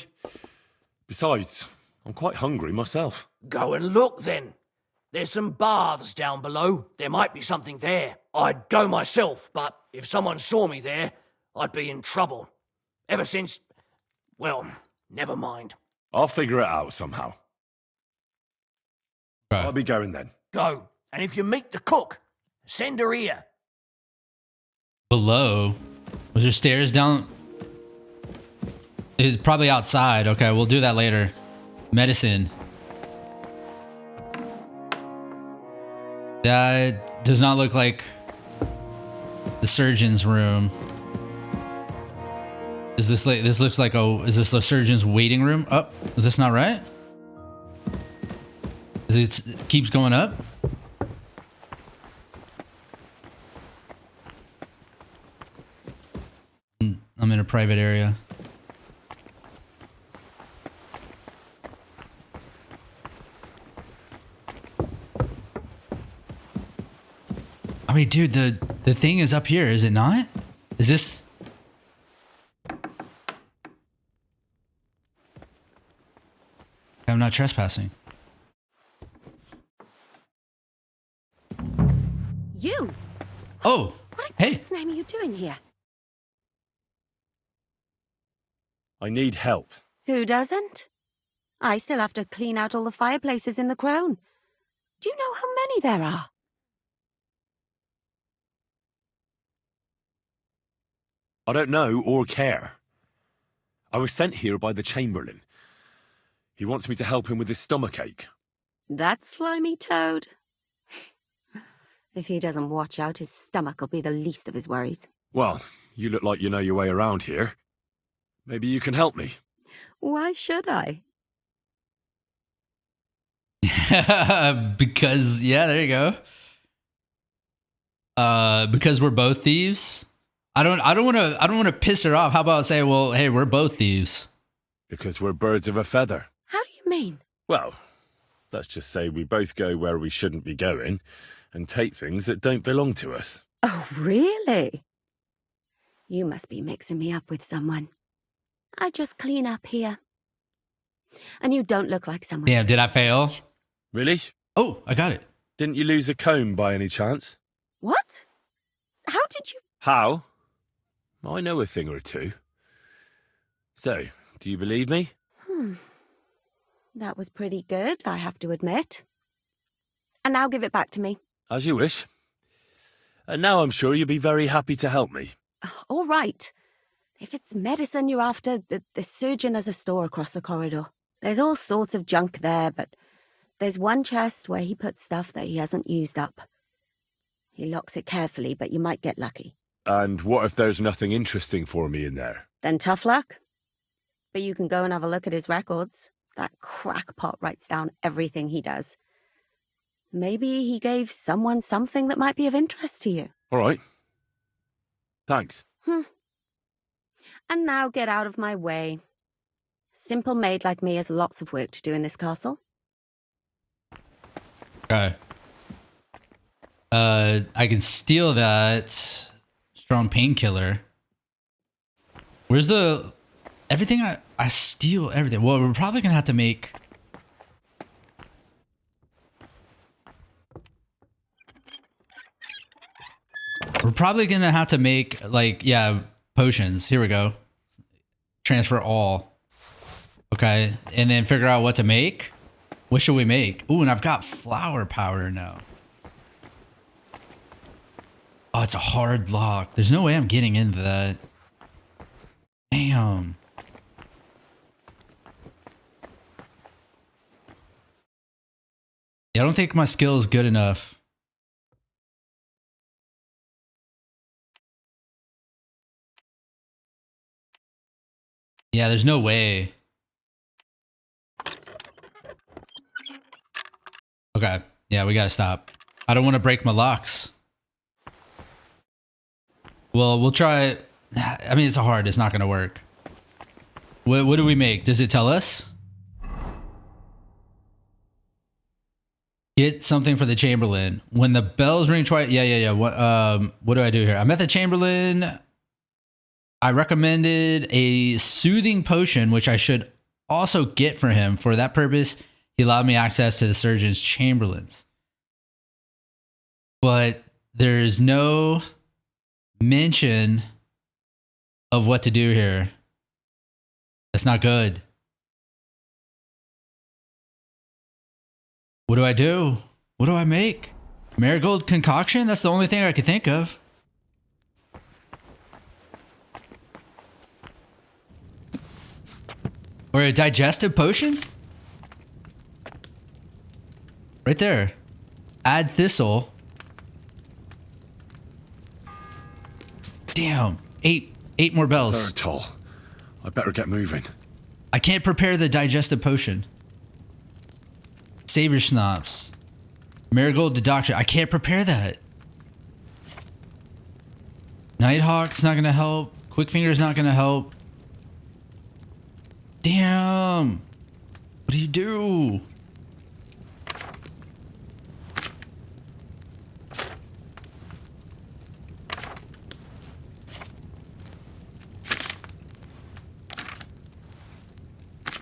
Besides, I'm quite hungry myself. Go and look then. There's some baths down below. There might be something there. I'd go myself, but if someone saw me there, I'd be in trouble. Ever since... well, never mind. I'll figure it out somehow. Right. I'll be going then. Go. And if you meet the cook, send her here. Below? Was there stairs down? It's probably outside. Okay, we'll do that later. Medicine. That does not look like the surgeon's room. Is this like, this looks like is this the surgeon's waiting room? Oh, is this not right? Is it keeps going up? I'm in a private area. I mean, dude, the thing is up here, is it not? Is this... I'm not trespassing. You? Oh, hey. What's the name are you doing here? I need help. Who doesn't? I still have to clean out all the fireplaces in the Crown. Do you know how many there are? I don't know or care. I was sent here by the Chamberlain. He wants me to help him with his stomachache. That slimy toad. If he doesn't watch out, his stomach will be the least of his worries. Well, you look like you know your way around here. Maybe you can help me. Why should I? Because, yeah, there you go. Because we're both thieves. I don't want to piss her off. How about say, well, hey, we're both thieves. Because we're birds of a feather. How do you mean? Well, let's just say we both go where we shouldn't be going and take things that don't belong to us. Oh, really? You must be mixing me up with someone. I just clean up here. And you don't look like someone. Damn, did I fail? Really? Oh, I got it. Didn't you lose a comb by any chance? What? How did you... How? I know a thing or two. So, do you believe me? That was pretty good, I have to admit. And now give it back to me. As you wish. And now I'm sure you'll be very happy to help me. All right. If it's medicine you're after, the surgeon has a store across the corridor. There's all sorts of junk there, but there's one chest where he puts stuff that he hasn't used up. He locks it carefully, but you might get lucky. And what if there's nothing interesting for me in there? Then tough luck. But you can go and have a look at his records. That crackpot writes down everything he does. Maybe he gave someone something that might be of interest to you. All right. Thanks. And now get out of my way. Simple maid like me has lots of work to do in this castle. Okay. I can steal that strong painkiller. Where's the... Everything I steal everything. Well, we're probably gonna have to make... We're probably gonna have to make, like, yeah, potions. Here we go. Transfer all. Okay, and then figure out what to make. What should we make? Ooh, and I've got flower power now. Oh, it's a hard lock. There's no way I'm getting into that. Damn. Yeah, I don't think my skill is good enough. Yeah, there's no way. Okay. Yeah, we gotta stop. I don't want to break my locks. Well, we'll try. I mean, it's hard. It's not gonna work. What do we make? Does it tell us? Get something for the Chamberlain. When the bells ring twice. Yeah. What do I do here? I'm at the Chamberlain. I recommended a soothing potion, which I should also get for him. For that purpose, he allowed me access to the surgeon's chamberlains. But there's no mention of what to do here. That's not good. What do I do? What do I make? Marigold concoction? That's the only thing I could think of. Or a digestive potion? Right there. Add thistle. Damn. Eight more bells. They're tall. I better get moving. I can't prepare the digestive potion. Savior Schnapps. Marigold Deduction. I can't prepare that. Nighthawk's not gonna help. Quick Finger's not gonna help. Damn. What do you do?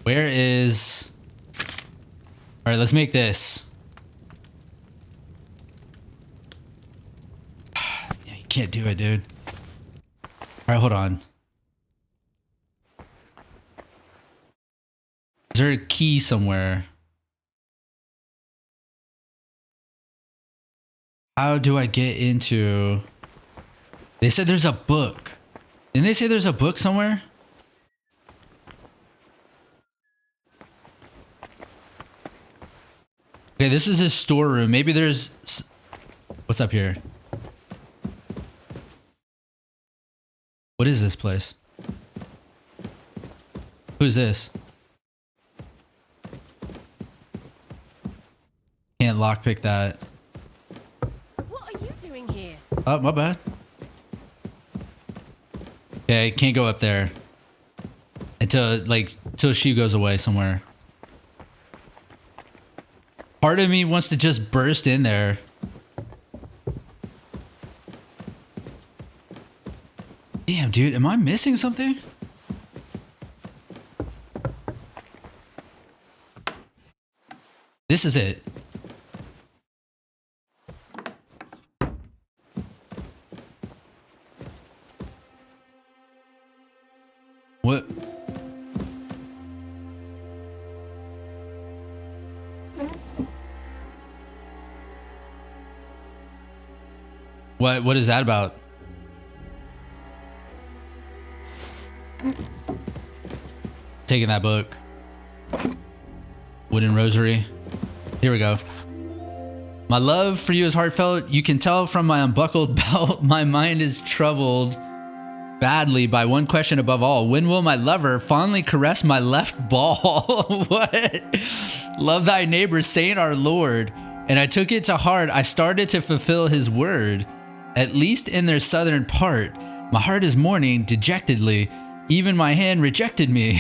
Where is... All right, let's make this. Yeah, you can't do it, dude. All right, hold on. Is there a key somewhere? How do I get into... They said there's a book. Didn't they say there's a book somewhere? Okay, this is his storeroom. Maybe there's... What's up here? What is this place? Who's this? Can't lockpick that. What are you doing here? Oh, my bad. Okay, can't go up there. Until she goes away somewhere. Part of me wants to just burst in there. Damn, dude, am I missing something? This is it. What? What is that about? Taking that book. Wooden rosary. Here we go. My love for you is heartfelt. You can tell from my unbuckled belt. My mind is troubled badly by one question above all. When will my lover fondly caress my left ball? What? Love thy neighbor, saying our Lord. And I took it to heart. I started to fulfill his word. At least in their southern part. My heart is mourning dejectedly. Even my hand rejected me.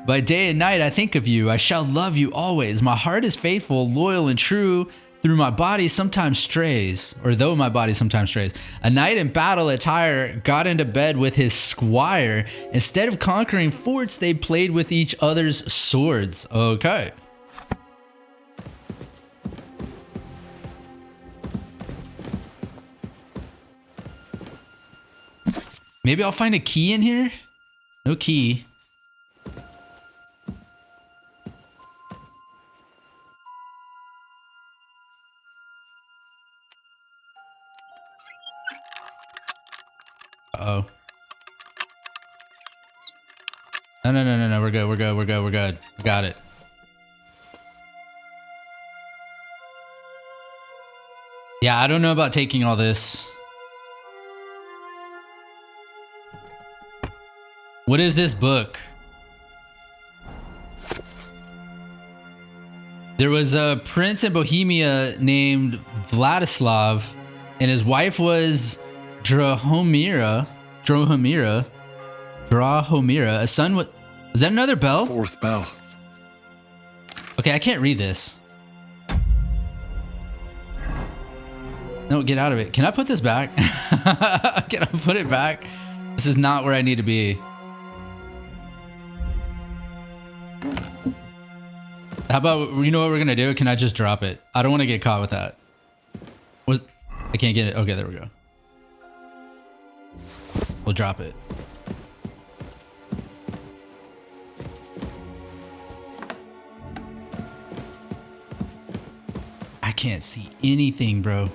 By day and night I think of you. I shall love you always. My heart is faithful, loyal, and true. Through my body sometimes strays. Or though my body sometimes strays. A knight in battle attire got into bed with his squire. Instead of conquering forts, they played with each other's swords. Okay. Maybe I'll find a key in here? No key. Uh-oh. No. We're good. I got it. Yeah, I don't know about taking all this. What is this book? There was a prince in Bohemia named Vladislav, and his wife was Drahomira. A son with... Is that another bell? Fourth bell. Okay, I can't read this. No, get out of it. Can I put this back? Can I put it back? This is not where I need to be. How about, you know what we're gonna do? Can I just drop it? I don't want to get caught with that. I can't get it. Okay, there we go. We'll drop it. I can't see anything, bro.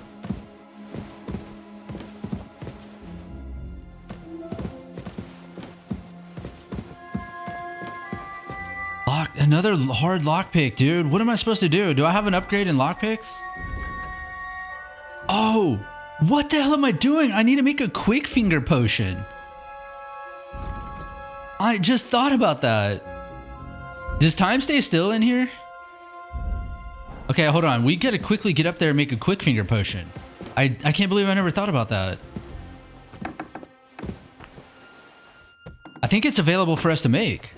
Another hard lockpick, dude. What am I supposed to do? Do I have an upgrade in lockpicks? Oh, what the hell am I doing? I need to make a quick finger potion. I just thought about that. Does time stay still in here? Okay, hold on. We gotta quickly get up there and make a quick finger potion. I can't believe I never thought about that. I think it's available for us to make.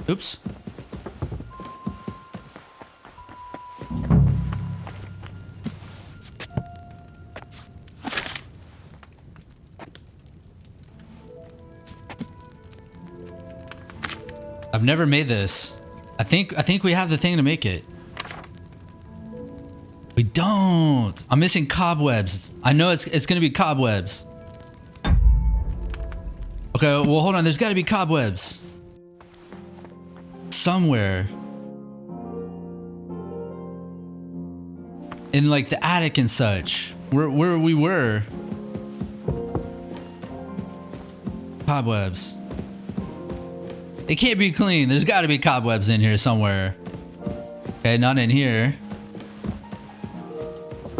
Oops. I've never made this. I think we have the thing to make it. We don't. I'm missing cobwebs. I know it's gonna be cobwebs. Okay, well hold on. There's got to be cobwebs somewhere in like the attic and such. Where we were. Cobwebs. It can't be clean. There's got to be cobwebs in here somewhere. Okay, not in here.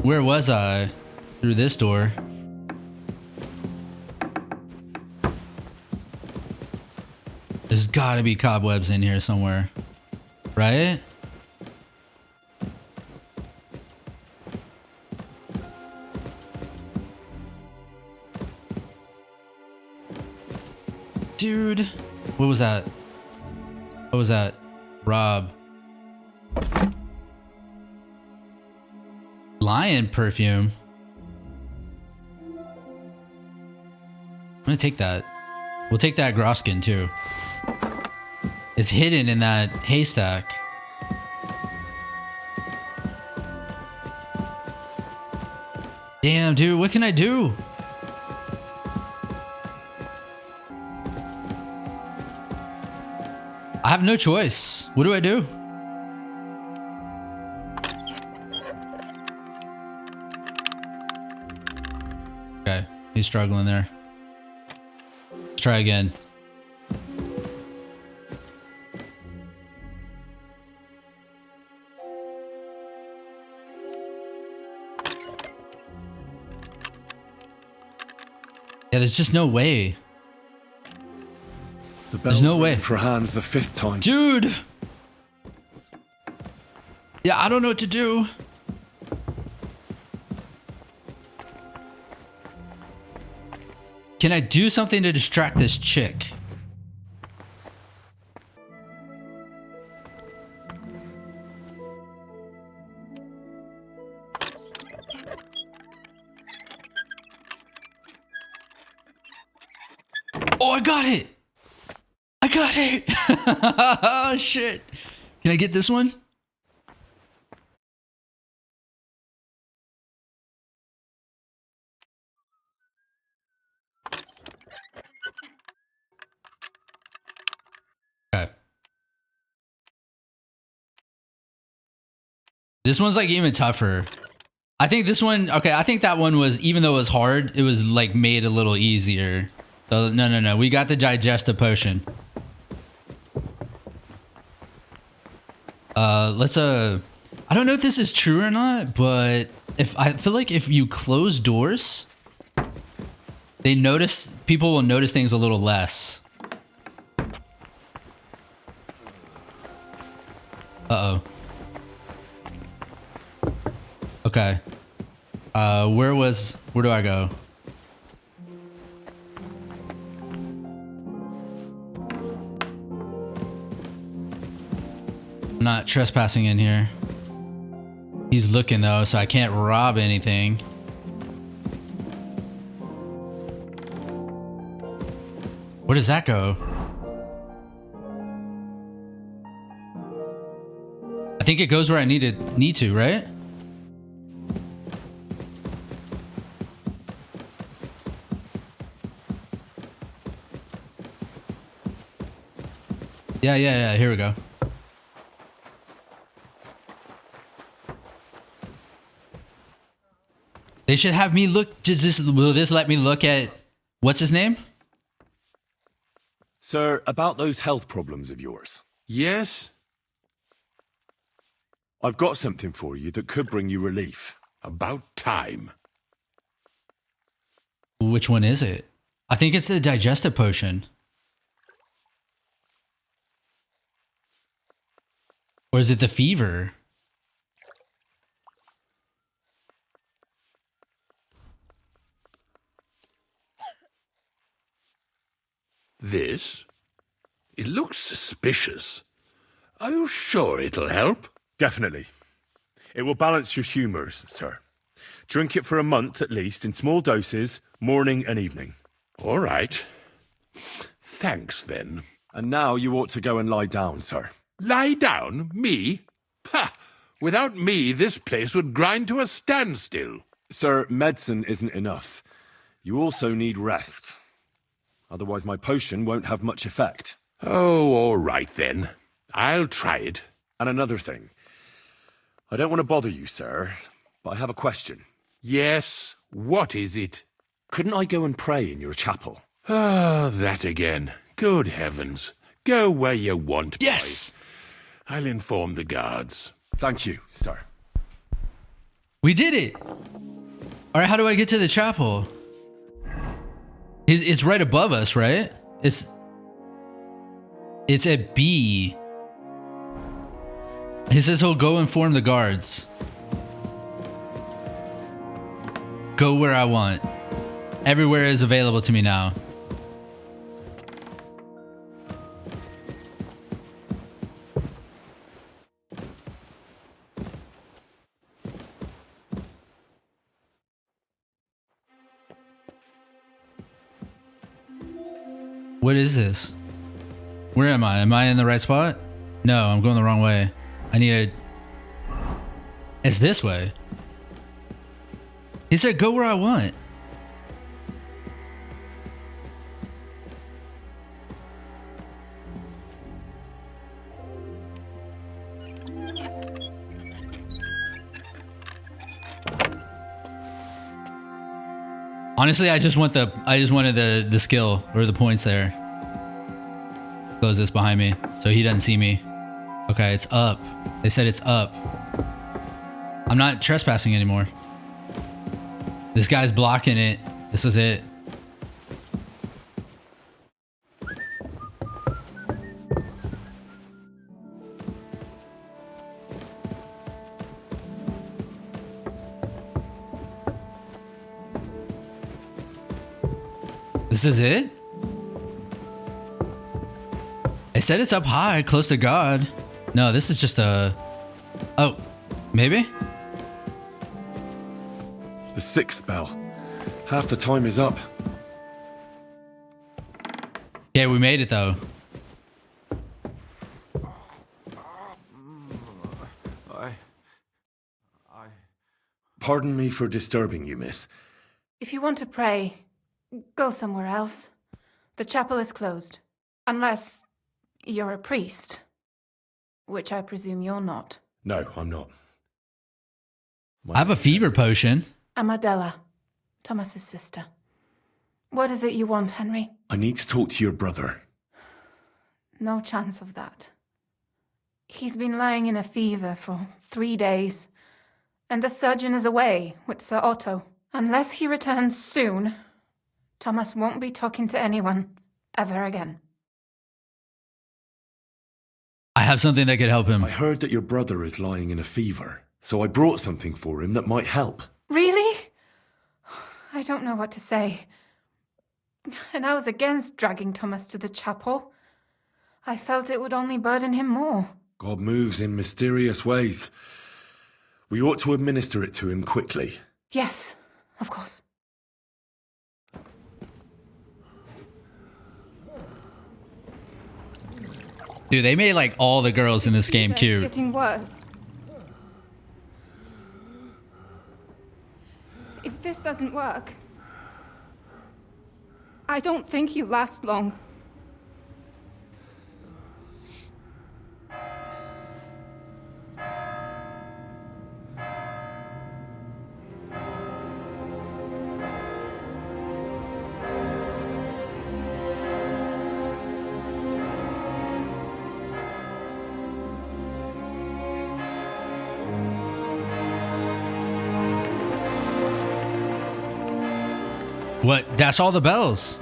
Where was I? Through this door. There's got to be cobwebs in here somewhere. Right? Dude. What was that? What was that? Rob. Lion perfume. I'm gonna take that. We'll take that Groskin too. It's hidden in that haystack. Damn, dude, what can I do? I have no choice. What do I do? Okay, he's struggling there. Let's try again. Yeah, there's just no way. There's no way. For Hans the 5th time. Dude! Yeah, I don't know what to do. Can I do something to distract this chick? Oh, I got it! I got it! Oh, shit. Can I get this one? Okay. This one's like even tougher. I think this one, okay, I think that one was, even though it was hard, it was like made a little easier. So no. We got the digestive potion. I don't know if this is true or not, but I feel like if you close doors, people will notice things a little less. Uh-oh. Okay. Where do I go? I'm not trespassing in here. He's looking though, so I can't rob anything. Where does that go? I think it goes where I need to, right? Yeah, here we go. They should have me look. Will this let me look at what's his name? Sir, about those health problems of yours. Yes? I've got something for you that could bring you relief. About time. Which one is it? I think it's the digestive potion. Or is it the fever? This? It looks suspicious. Are you sure it'll help? Definitely. It will balance your humours, sir. Drink it for a month at least, in small doses, morning and evening. All right. Thanks, then. And now you ought to go and lie down, sir. Lie down? Me? Ha! Without me, this place would grind to a standstill. Sir, medicine isn't enough. You also need rest. Otherwise my potion won't have much effect. Oh, all right then. I'll try it. And another thing. I don't want to bother you, sir, but I have a question. Yes? What is it? Couldn't I go and pray in your chapel? Ah, that again. Good heavens. Go where you want, boy. Yes! I'll inform the guards. Thank you, sir. We did it! Alright, how do I get to the chapel? It's right above us, right? It's at B. He says he'll go inform the guards. Go where I want. Everywhere is available to me now. What is this? Where am I? Am I in the right spot? No, I'm going the wrong way. I need a... It's this way. He said go where I want. Honestly, I just wanted the skill or the points there. Close this behind me so he doesn't see me. Okay, it's up. They said it's up. I'm not trespassing anymore. This guy's blocking it. This is it. This is it? They said it's up high, close to God. No, this is just a... Oh, maybe? The 6th bell. Half the time is up. Yeah, we made it though. Pardon me for disturbing you, miss. If you want to pray, go somewhere else. The chapel is closed. Unless you're a priest. Which I presume you're not. No, I'm not. I have a fever potion. I'm Adela, Thomas's sister. What is it you want, Henry? I need to talk to your brother. No chance of that. He's been lying in a fever for 3 days. And the surgeon is away with Sir Otto. Unless he returns soon, Thomas won't be talking to anyone ever again. I have something that could help him. I heard that your brother is lying in a fever, so I brought something for him that might help. Really? I don't know what to say. And I was against dragging Thomas to the chapel. I felt it would only burden him more. God moves in mysterious ways. We ought to administer it to him quickly. Yes, of course. Dude, they made like all the girls in this game cute. It's getting worse. If this doesn't work, I don't think he'll last long. What? That's all the bells.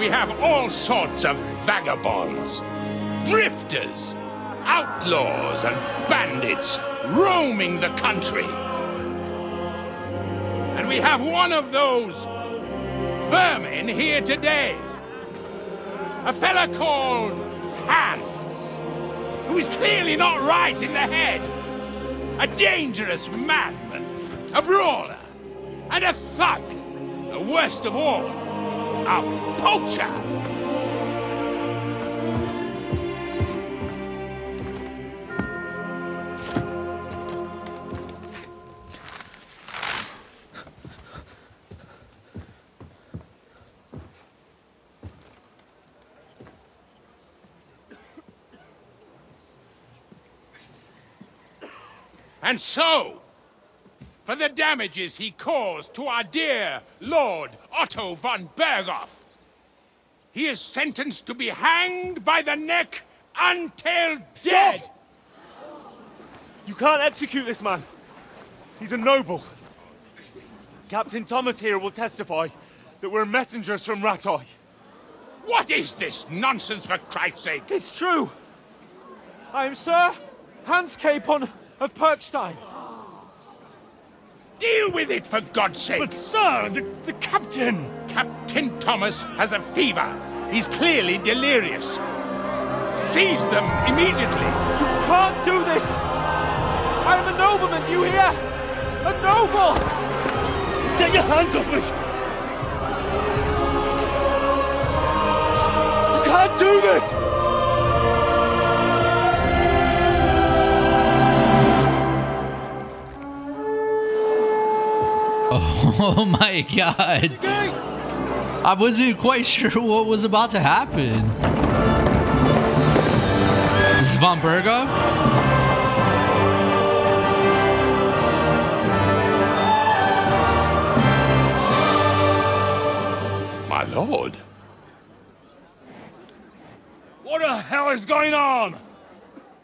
we have all sorts of vagabonds, drifters, outlaws, and bandits roaming the country. And we have one of those vermin here today. A fella called Hans, who is clearly not right in the head. A dangerous madman, a brawler, and a thug. The worst of all, a poacher. And so, for the damages he caused to our dear Lord Otto von Berghoff, he is sentenced to be hanged by the neck until dead! You can't execute this man. He's a noble. Captain Thomas here will testify that we're messengers from Rattay. What is this nonsense, for Christ's sake? It's true. I am Sir Hans Capon of Perkstein. Deal with it, for God's sake! But, sir, the captain... Captain Thomas has a fever. He's clearly delirious. Seize them immediately. You can't do this! I am a nobleman, do you hear? A noble! Get your hands off me! You can't do this! Oh my god. I wasn't quite sure what was about to happen. This is von Berghoff? My lord. What the hell is going on?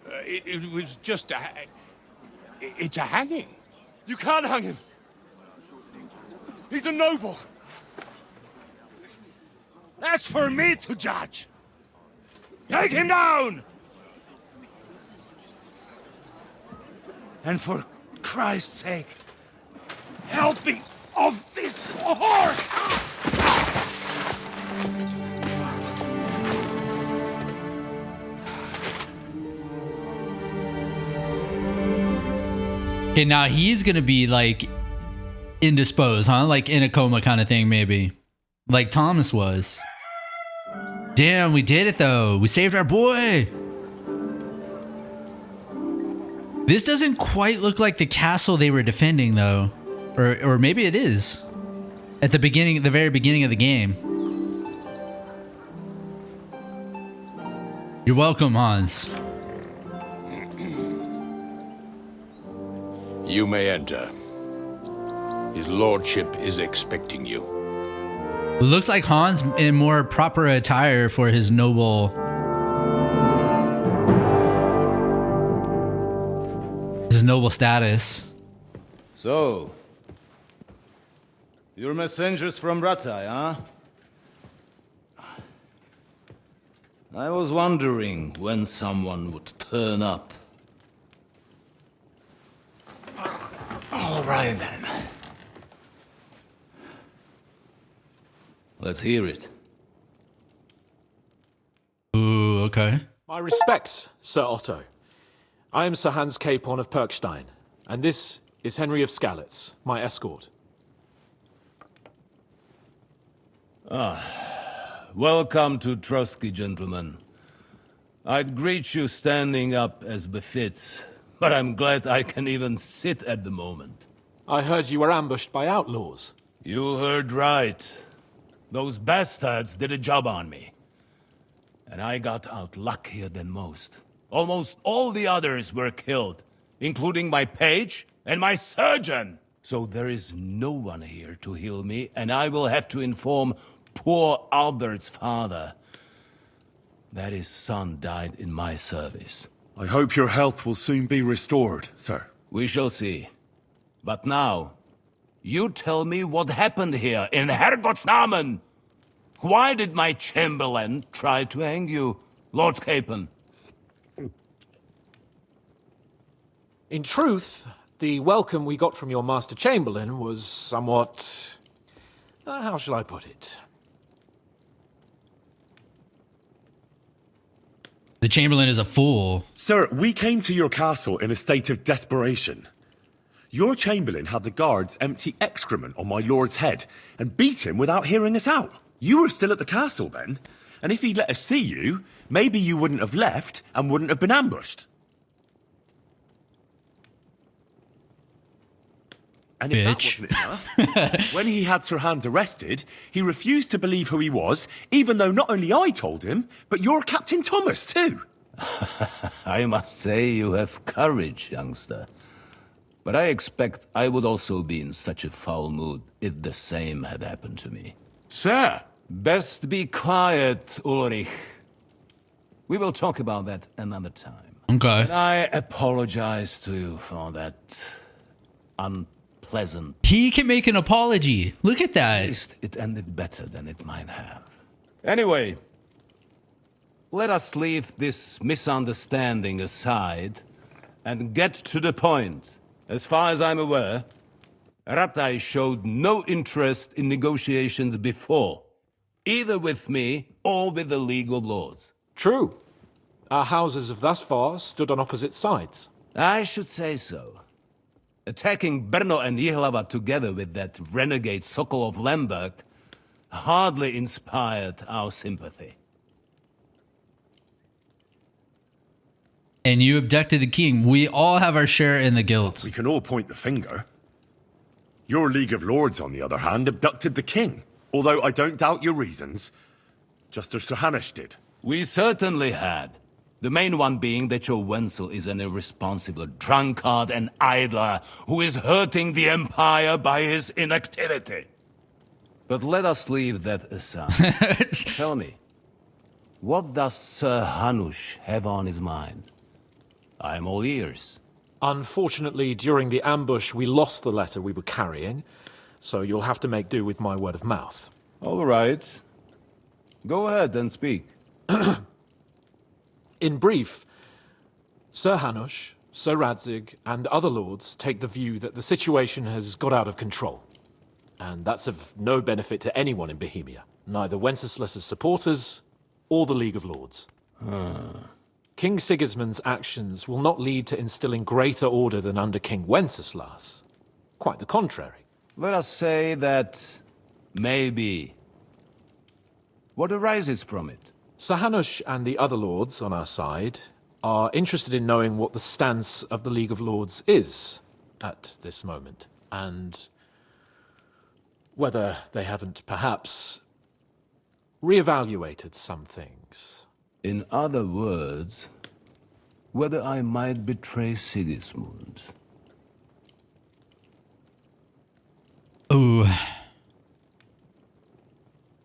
It was just a... It's a hanging. You can't hang him. He's a noble. That's for me to judge. Take him down! And for Christ's sake, help me off this horse! Okay, now he's gonna be like indisposed, huh? Like in a coma kind of thing, maybe. Like Thomas was. Damn, we did it though. We saved our boy. This doesn't quite look like the castle they were defending though. Or maybe it is. At the beginning, the very beginning of the game. You're welcome, Hans. You may enter. His lordship is expecting you. It looks like Hans in more proper attire for his noble status. So, you're messengers from Rattay, huh? I was wondering when someone would turn up. All right, then. Let's hear it. Ooh, okay. My respects, Sir Otto. I am Sir Hans Capon of Perkstein, and this is Henry of Skalitz, my escort. Welcome to Trotsky, gentlemen. I'd greet you standing up as befits, but I'm glad I can even sit at the moment. I heard you were ambushed by outlaws. You heard right. Those bastards did a job on me. And I got out luckier than most. Almost all the others were killed, including my page and my surgeon. So there is no one here to heal me, and I will have to inform poor Albert's father that his son died in my service. I hope your health will soon be restored, sir. We shall see. But now, you tell me what happened here in Herrgottsnamen. Why did my chamberlain try to hang you, Lord Capon? In truth, the welcome we got from your Master Chamberlain was somewhat... how shall I put it? The Chamberlain is a fool. Sir, we came to your castle in a state of desperation. Your Chamberlain had the guards empty excrement on my lord's head and beat him without hearing us out. You were still at the castle then, and if he'd let us see you, maybe you wouldn't have left and wouldn't have been ambushed. And if that wasn't enough, when he had Sir Hans arrested, he refused to believe who he was, even though not only I told him, but your Captain Thomas too. I must say you have courage, youngster. But I expect I would also be in such a foul mood if the same had happened to me. Sir! Best be quiet, Ulrich. We will talk about that another time. Okay. And I apologize to you for that unpleasant... He can make an apology. Look at that. At least it ended better than it might have. Anyway, let us leave this misunderstanding aside and get to the point. As far as I'm aware, Ratai showed no interest in negotiations before, either with me or with the League of Lords. True. Our houses have thus far stood on opposite sides. I should say so. Attacking Brno and Jihlava together with that renegade Sokol of Lemberg hardly inspired our sympathy. And you abducted the king. We all have our share in the guilt. We can all point the finger. Your League of Lords, on the other hand, abducted the king. Although I don't doubt your reasons, just as Sir Hanush did. We certainly had. The main one being that your Wenzel is an irresponsible drunkard and idler who is hurting the Empire by his inactivity. But let us leave that aside. Tell me, what does Sir Hanush have on his mind? I'm all ears. Unfortunately, during the ambush, we lost the letter we were carrying, so you'll have to make do with my word of mouth. All right. Go ahead and speak. In brief, Sir Hanush, Sir Radzig, and other lords take the view that the situation has got out of control. And that's of no benefit to anyone in Bohemia, neither Wenceslas's supporters or the League of Lords. King Sigismund's actions will not lead to instilling greater order than under King Wenceslas. Quite the contrary. Let us say that maybe. What arises from it? Sir Hanush and the other lords on our side are interested in knowing what the stance of the League of Lords is at this moment, and whether they haven't perhaps reevaluated some things. In other words, whether I might betray Sigismund. Ooh.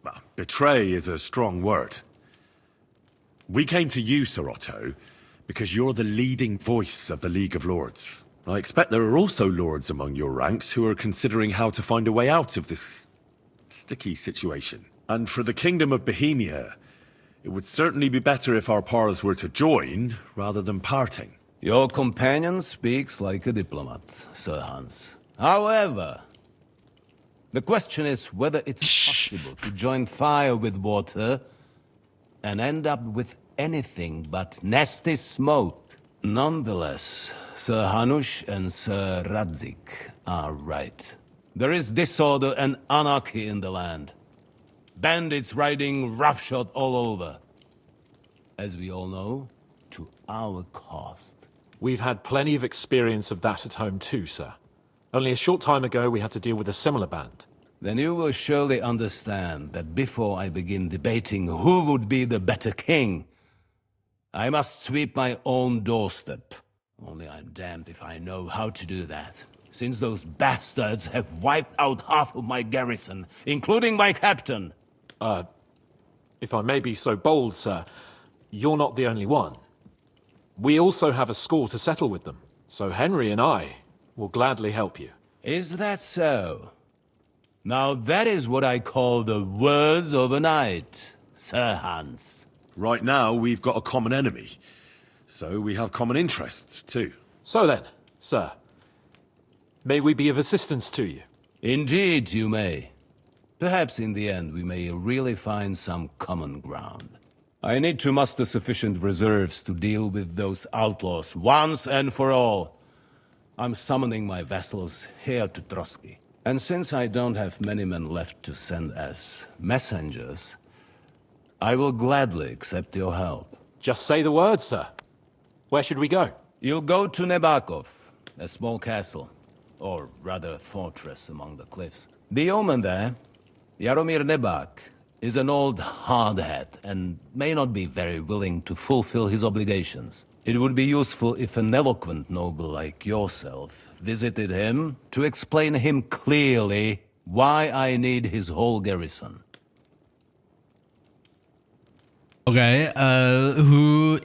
Well, betray is a strong word. We came to you, Sir Otto, because you're the leading voice of the League of Lords. I expect there are also lords among your ranks who are considering how to find a way out of this sticky situation. And for the Kingdom of Bohemia, it would certainly be better if our paths were to join rather than parting. Your companion speaks like a diplomat, Sir Hans. However, the question is whether it's possible to join fire with water and end up with anything but nasty smoke. Nonetheless, Sir Hanush and Sir Radzig are right. There is disorder and anarchy in the land. Bandits riding roughshod all over. As we all know, to our cost. We've had plenty of experience of that at home too, sir. Only a short time ago we had to deal with a similar band. Then you will surely understand that before I begin debating who would be the better king, I must sweep my own doorstep. Only I'm damned if I know how to do that, since those bastards have wiped out half of my garrison, including my captain. If I may be so bold, sir, you're not the only one. We also have a score to settle with them, so Henry and I will gladly help you. Is that so? Now that is what I call the words of a knight, Sir Hans. Right now, we've got a common enemy. So we have common interests, too. So then, sir, may we be of assistance to you? Indeed, you may. Perhaps in the end we may really find some common ground. I need to muster sufficient reserves to deal with those outlaws once and for all. I'm summoning my vassals here to Trotsky. And since I don't have many men left to send as messengers, I will gladly accept your help. Just say the word, sir. Where should we go? You'll go to Nebakov, a small castle, or rather fortress among the cliffs. The yeoman there, Jaromir Nebak, is an old hardhat and may not be very willing to fulfill his obligations. It would be useful if an eloquent noble like yourself visited him to explain him clearly why I need his whole garrison. Okay, who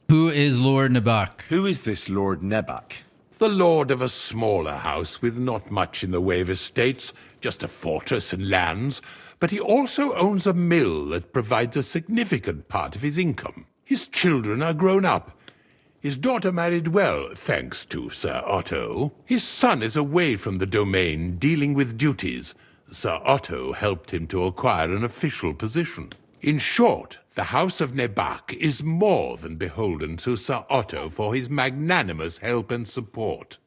is Lord Nebak? Who is this Lord Nebak? The lord of a smaller house with not much in the way of estates, just a fortress and lands, but he also owns a mill that provides a significant part of his income. His children are grown up. His daughter married well, thanks to Sir Otto. His son is away from the domain, dealing with duties. Sir Otto helped him to acquire an official position. In short, the House of Nebak is more than beholden to Sir Otto for his magnanimous help and support.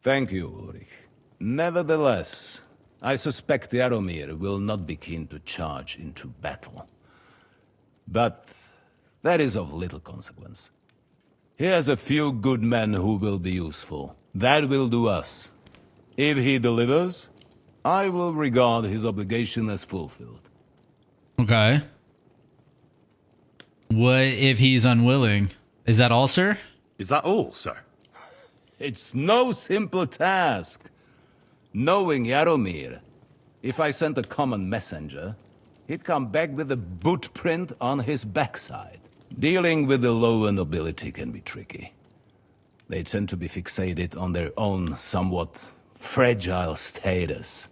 Thank you, Ulrich. Nevertheless, I suspect Jaromir will not be keen to charge into battle. But that is of little consequence. Here's a few good men who will be useful. That will do us. If he delivers, I will regard his obligation as fulfilled. Okay. What if he's unwilling? Is that all, sir? Is that all, sir? It's no simple task. Knowing Jaromir, if I sent a common messenger, he'd come back with a boot print on his backside. Dealing with the lower nobility can be tricky. They tend to be fixated on their own somewhat fragile status.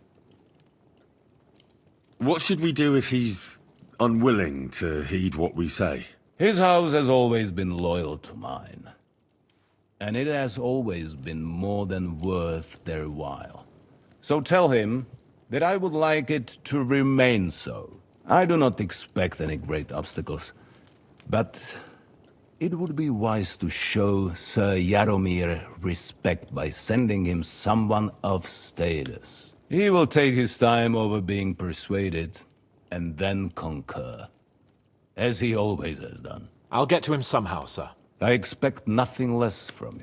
What should we do if he's unwilling to heed what we say? His house has always been loyal to mine. And it has always been more than worth their while. So tell him that I would like it to remain so. I do not expect any great obstacles, but it would be wise to show Sir Jaromir respect by sending him someone of status. He will take his time over being persuaded, and then concur, as he always has done. I'll get to him somehow, sir. I expect nothing less from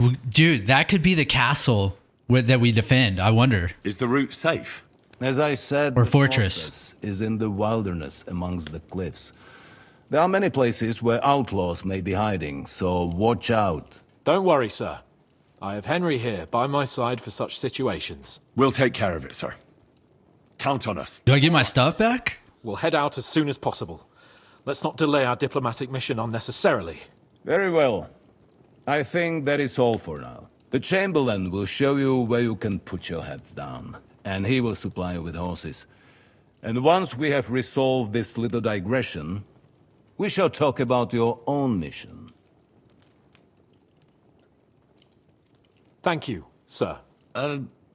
you. Dude, that could be the castle that we defend. I wonder. Is the route safe? As I said, or the fortress is in the wilderness amongst the cliffs. There are many places where outlaws may be hiding, so watch out. Don't worry, sir. I have Henry here by my side for such situations. We'll take care of it, sir. Count on us. Do I get my stuff back? We'll head out as soon as possible. Let's not delay our diplomatic mission unnecessarily. Very well. I think that is all for now. The Chamberlain will show you where you can put your heads down, and he will supply you with horses. And once we have resolved this little digression, we shall talk about your own mission. Thank you, sir.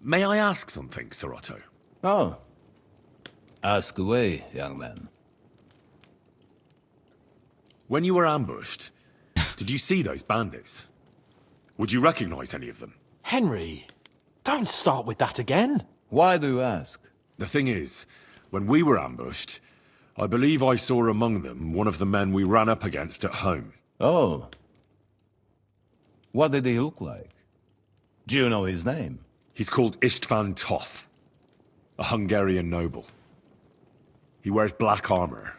May I ask something, Sir Otto? Oh. Ask away, young man. When you were ambushed, did you see those bandits? Would you recognize any of them? Henry, don't start with that again. Why do you ask? The thing is, when we were ambushed, I believe I saw among them one of the men we ran up against at home. Oh. What did he look like? Do you know his name? He's called Istvan Toth, a Hungarian noble. He wears black armor.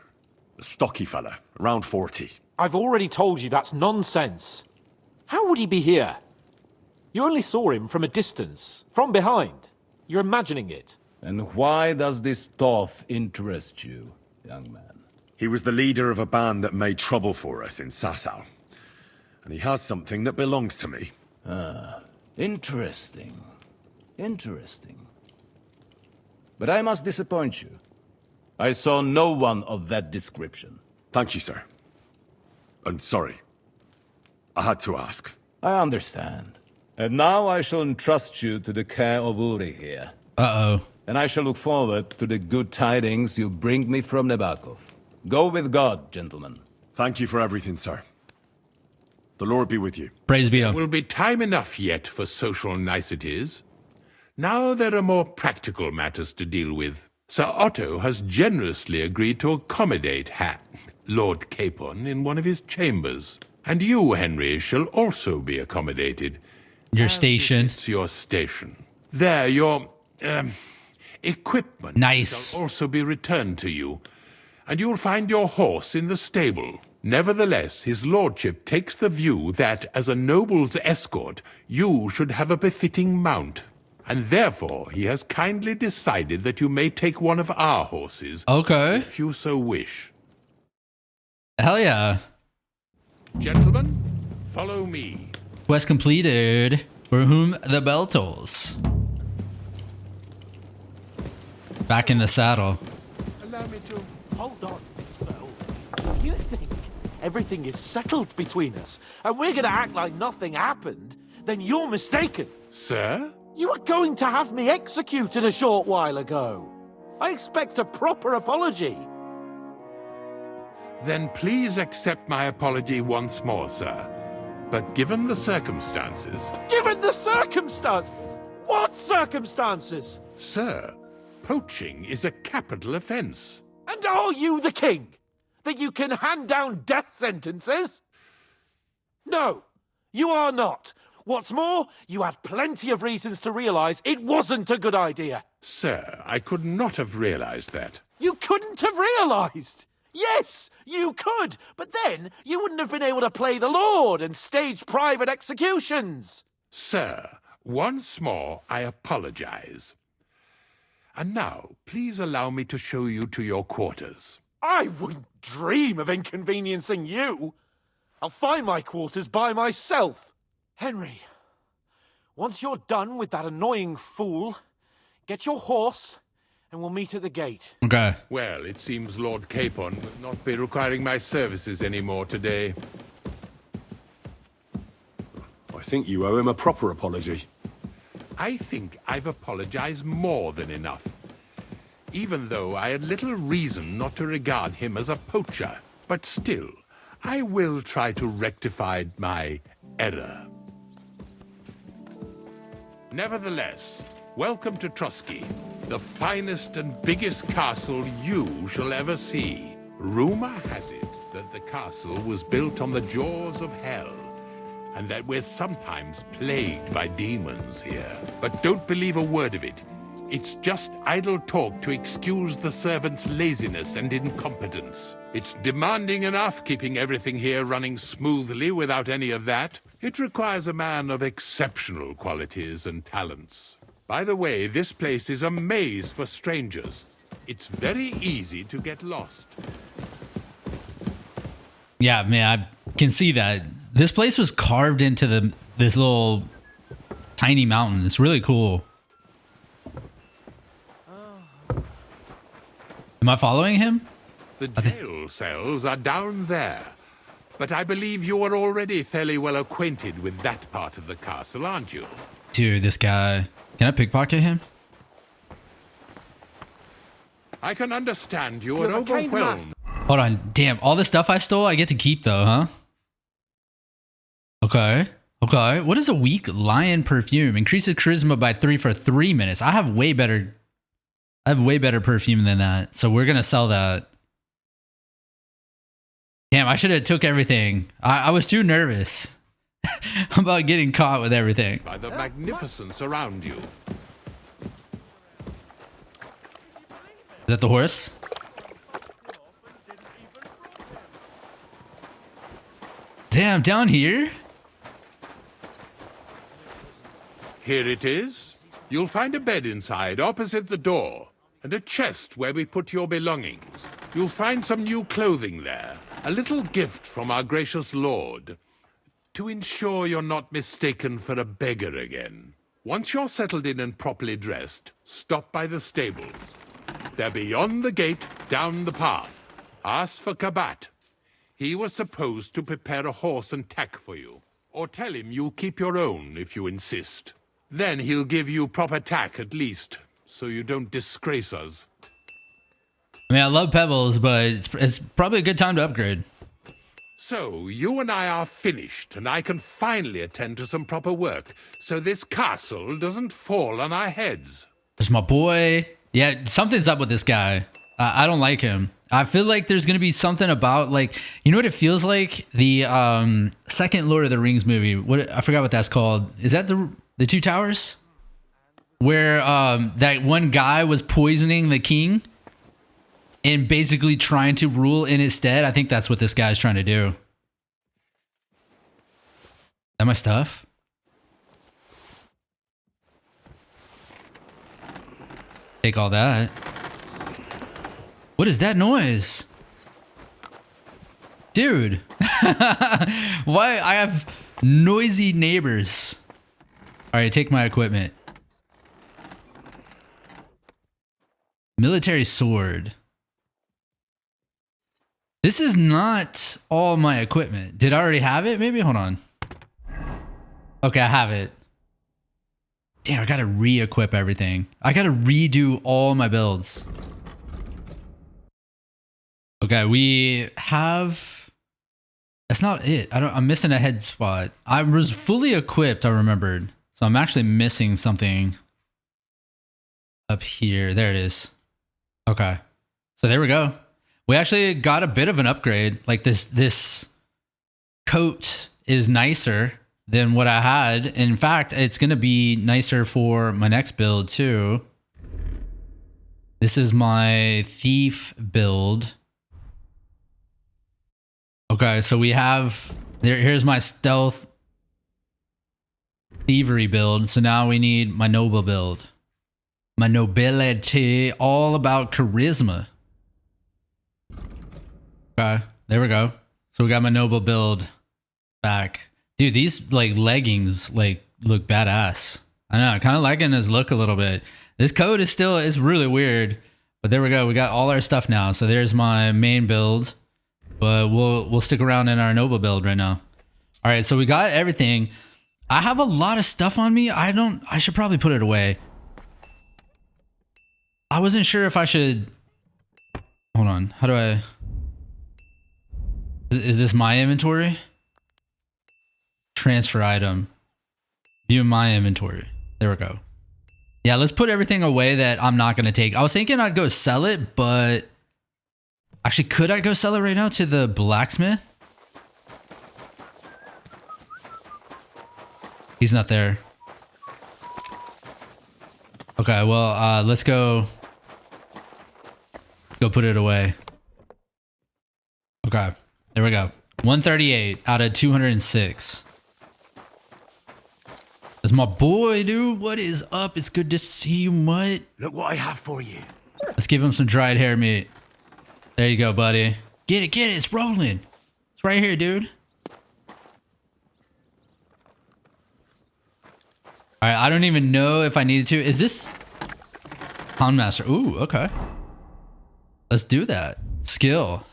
A stocky fella, around 40. I've already told you that's nonsense. How would he be here? You only saw him from a distance, from behind. You're imagining it. And why does this Toth interest you, young man? He was the leader of a band that made trouble for us in Sasau. And he has something that belongs to me. Ah, interesting. Interesting. But I must disappoint you. I saw no one of that description. Thank you, sir. And sorry. I had to ask. I understand. And now I shall entrust you to the care of Uri here. Uh-oh. And I shall look forward to the good tidings you bring me from Nebakov. Go with God, gentlemen. Thank you for everything, sir. The Lord be with you. Praise be There on. will be time enough yet for social niceties. Now there are more practical matters to deal with. Sir Otto has generously agreed to accommodate Lord Capon in one of his chambers. And you, Henry, shall also be accommodated. Your station. It's your station. There, your equipment Nice. shall also be returned to you. And you'll find your horse in the stable. Nevertheless, his lordship takes the view that, as a noble's escort, you should have a befitting mount. And therefore, he has kindly decided that you may take one of our horses. Okay. If you so wish. Hell yeah. Gentlemen, follow me. Quest completed. For whom the bell tolls. Back in the saddle. Allow me to... Hold on. You think everything is settled between us, and we're gonna act like nothing happened? Then you're mistaken. Sir? You were going to have me executed a short while ago. I expect a proper apology. Then please accept my apology once more, sir. But given the circumstances... Given the circumstance? What circumstances? Sir, poaching is a capital offence. And are you the king? That you can hand down death sentences? No, you are not. What's more, you had plenty of reasons to realise it wasn't a good idea. Sir, I could not have realised that. You couldn't have realised? Yes, you could, but then you wouldn't have been able to play the Lord and stage private executions. Sir, once more I apologise. And now, please allow me to show you to your quarters. I wouldn't dream of inconveniencing you. I'll find my quarters by myself. Henry, once you're done with that annoying fool, get your horse and we'll meet at the gate. Okay. Well, it seems Lord Capon will not be requiring my services anymore today. I think you owe him a proper apology. I think I've apologized more than enough. Even though I had little reason not to regard him as a poacher. But still, I will try to rectify my error. Nevertheless, welcome to Trusky, the finest and biggest castle you shall ever see. Rumor has it that the castle was built on the jaws of hell, and that we're sometimes plagued by demons here. But don't believe a word of it. It's just idle talk to excuse the servants' laziness and incompetence. It's demanding enough keeping everything here running smoothly without any of that. It requires a man of exceptional qualities and talents. By the way, this place is a maze for strangers. It's very easy to get lost. Yeah, man, I can see that. This place was carved into this little tiny mountain. It's really cool. Am I following him? The jail cells are down there. But I believe you are already fairly well acquainted with that part of the castle, aren't you? Dude, this guy. Can I pickpocket him? I can understand you are overwhelmed. Hold on. Damn, all the stuff I stole, I get to keep though, huh? Okay. Okay. What is a weak lion perfume? Increases charisma by 3 for 3 minutes. I have way better perfume than that. So we're gonna sell that. Damn, I should have took everything. I was too nervous about getting caught with everything. By the magnificence around you. Is that the horse? Damn, down here? Here it is. You'll find a bed inside, opposite the door, and a chest where we put your belongings. You'll find some new clothing there, a little gift from our gracious lord, to ensure you're not mistaken for a beggar again. Once you're settled in and properly dressed, stop by the stables. They're beyond the gate, down the path. Ask for Kabat. He was supposed to prepare a horse and tack for you. Or tell him you'll keep your own if you insist. Then he'll give you proper tack at least, so you don't disgrace us. I mean, I love pebbles, but it's probably a good time to upgrade. So, you and I are finished, and I can finally attend to some proper work, so this castle doesn't fall on our heads. There's my boy. Yeah, something's up with this guy. I don't like him. I feel like there's going to be something about, like, you know what it feels like? The second Lord of the Rings movie. I forgot what that's called. Is that the Two Towers? Where that one guy was poisoning the king and basically trying to rule in his stead. I think that's what this guy's trying to do. Is that my stuff? Take all that. What is that noise? Dude. Why? I have noisy neighbors. All right, take my equipment. Military sword. This is not all my equipment. Did I already have it? Maybe? Hold on. Okay, I have it. Damn, I gotta re-equip everything. I gotta redo all my builds. Okay, we have... That's not it. I'm missing a head spot. I was fully equipped, I remembered. So I'm actually missing something up here. There it is. Okay. So there we go. We actually got a bit of an upgrade. Like this coat is nicer than what I had. In fact, it's going to be nicer for my next build too. This is my thief build. Okay, so we have here's my stealth thievery build. So now we need my noble build. My nobility, all about charisma. Okay, there we go. So we got my noble build back. Dude, these like leggings like look badass. I know, kind of liking his look a little bit. This coat is really weird, but there we go. We got all our stuff now. So there's my main build, but we'll stick around in our noble build right now. All right, so we got everything. I have a lot of stuff on me. I should probably put it away. I wasn't sure if I should. Hold on. How do I? Is this my inventory? Transfer item. View my inventory. There we go. Yeah, let's put everything away that I'm not going to take. I was thinking I'd go sell it, but actually, could I go sell it right now to the blacksmith? He's not there. Okay, well, let's go put it away. Okay, there we go. 138 out of 206. That's my boy, dude. What is up? It's good to see you, Mutt. Look what I have for you. Let's give him some dried hair meat. There you go, buddy. Get it, get it. It's rolling. It's right here, dude. All right, I don't even know if I needed to. Is this Houndmaster? Ooh, okay. Let's do that. Skill.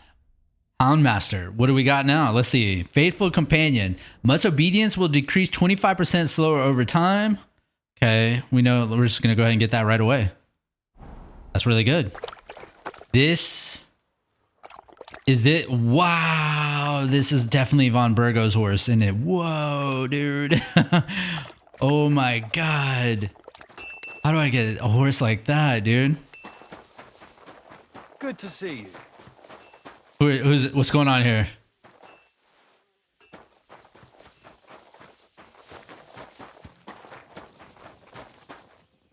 Houndmaster. What do we got now? Let's see. Faithful Companion. Mutt's obedience will decrease 25% slower over time. Okay, we know. We're just going to go ahead and get that right away. That's really good. This is it. Wow. This is definitely Von Burgo's horse, isn't it? Whoa, dude. Oh my God. How do I get a horse like that, dude? Good to see you. What's going on here?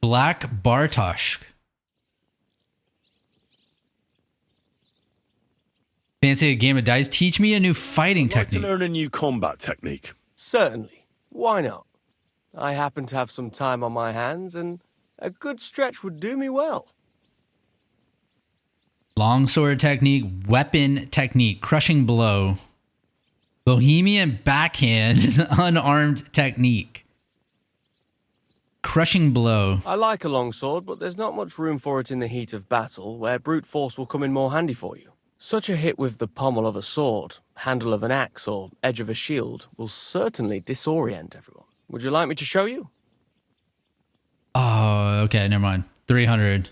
Black Bartosz. Fancy a game of dice? Teach me a new fighting technique. To learn a new combat technique. Certainly. Why not? I happen to have some time on my hands, and a good stretch would do me well. Longsword technique, weapon technique, crushing blow, Bohemian backhand, unarmed technique. Crushing blow. I like a longsword, but there's not much room for it in the heat of battle, where brute force will come in more handy for you. Such a hit with the pommel of a sword, handle of an axe, or edge of a shield will certainly disorient everyone. Would you like me to show you? Oh, okay, never mind. 300.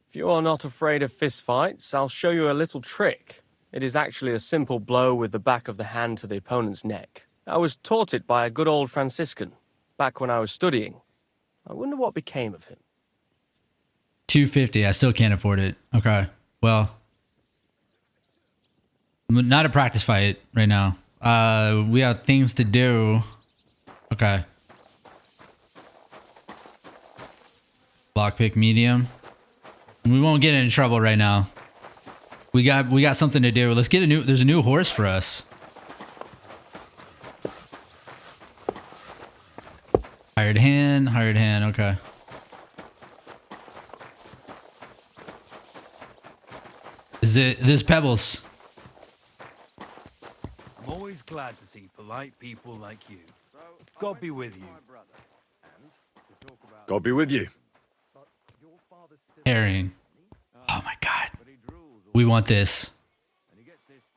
If you are not afraid of fistfights, I'll show you a little trick. It is actually a simple blow with the back of the hand to the opponent's neck. I was taught it by a good old Franciscan, back when I was studying. I wonder what became of him. 250. I still can't afford it. Okay. Well, not a practice fight right now. We have things to do. Okay. Lockpick medium. We won't get in trouble right now. We got something to do. Let's get there's a new horse for us. Hired hand, okay. This Pebbles? I'm always glad to see polite people like you. God be with you. God be with you. Herring. Oh my god. We want this.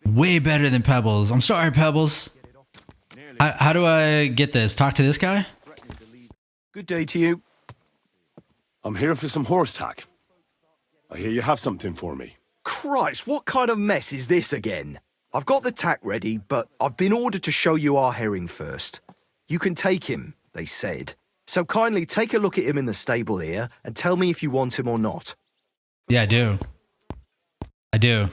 Way better than Pebbles. I'm sorry, Pebbles. How do I get this? Talk to this guy? Good day to you. I'm here for some horse tack. I hear you have something for me. Christ, what kind of mess is this again? I've got the tack ready, but I've been ordered to show you our herring first. You can take him, they said. So kindly take a look at him in the stable here and tell me if you want him or not. Yeah, I do. I do.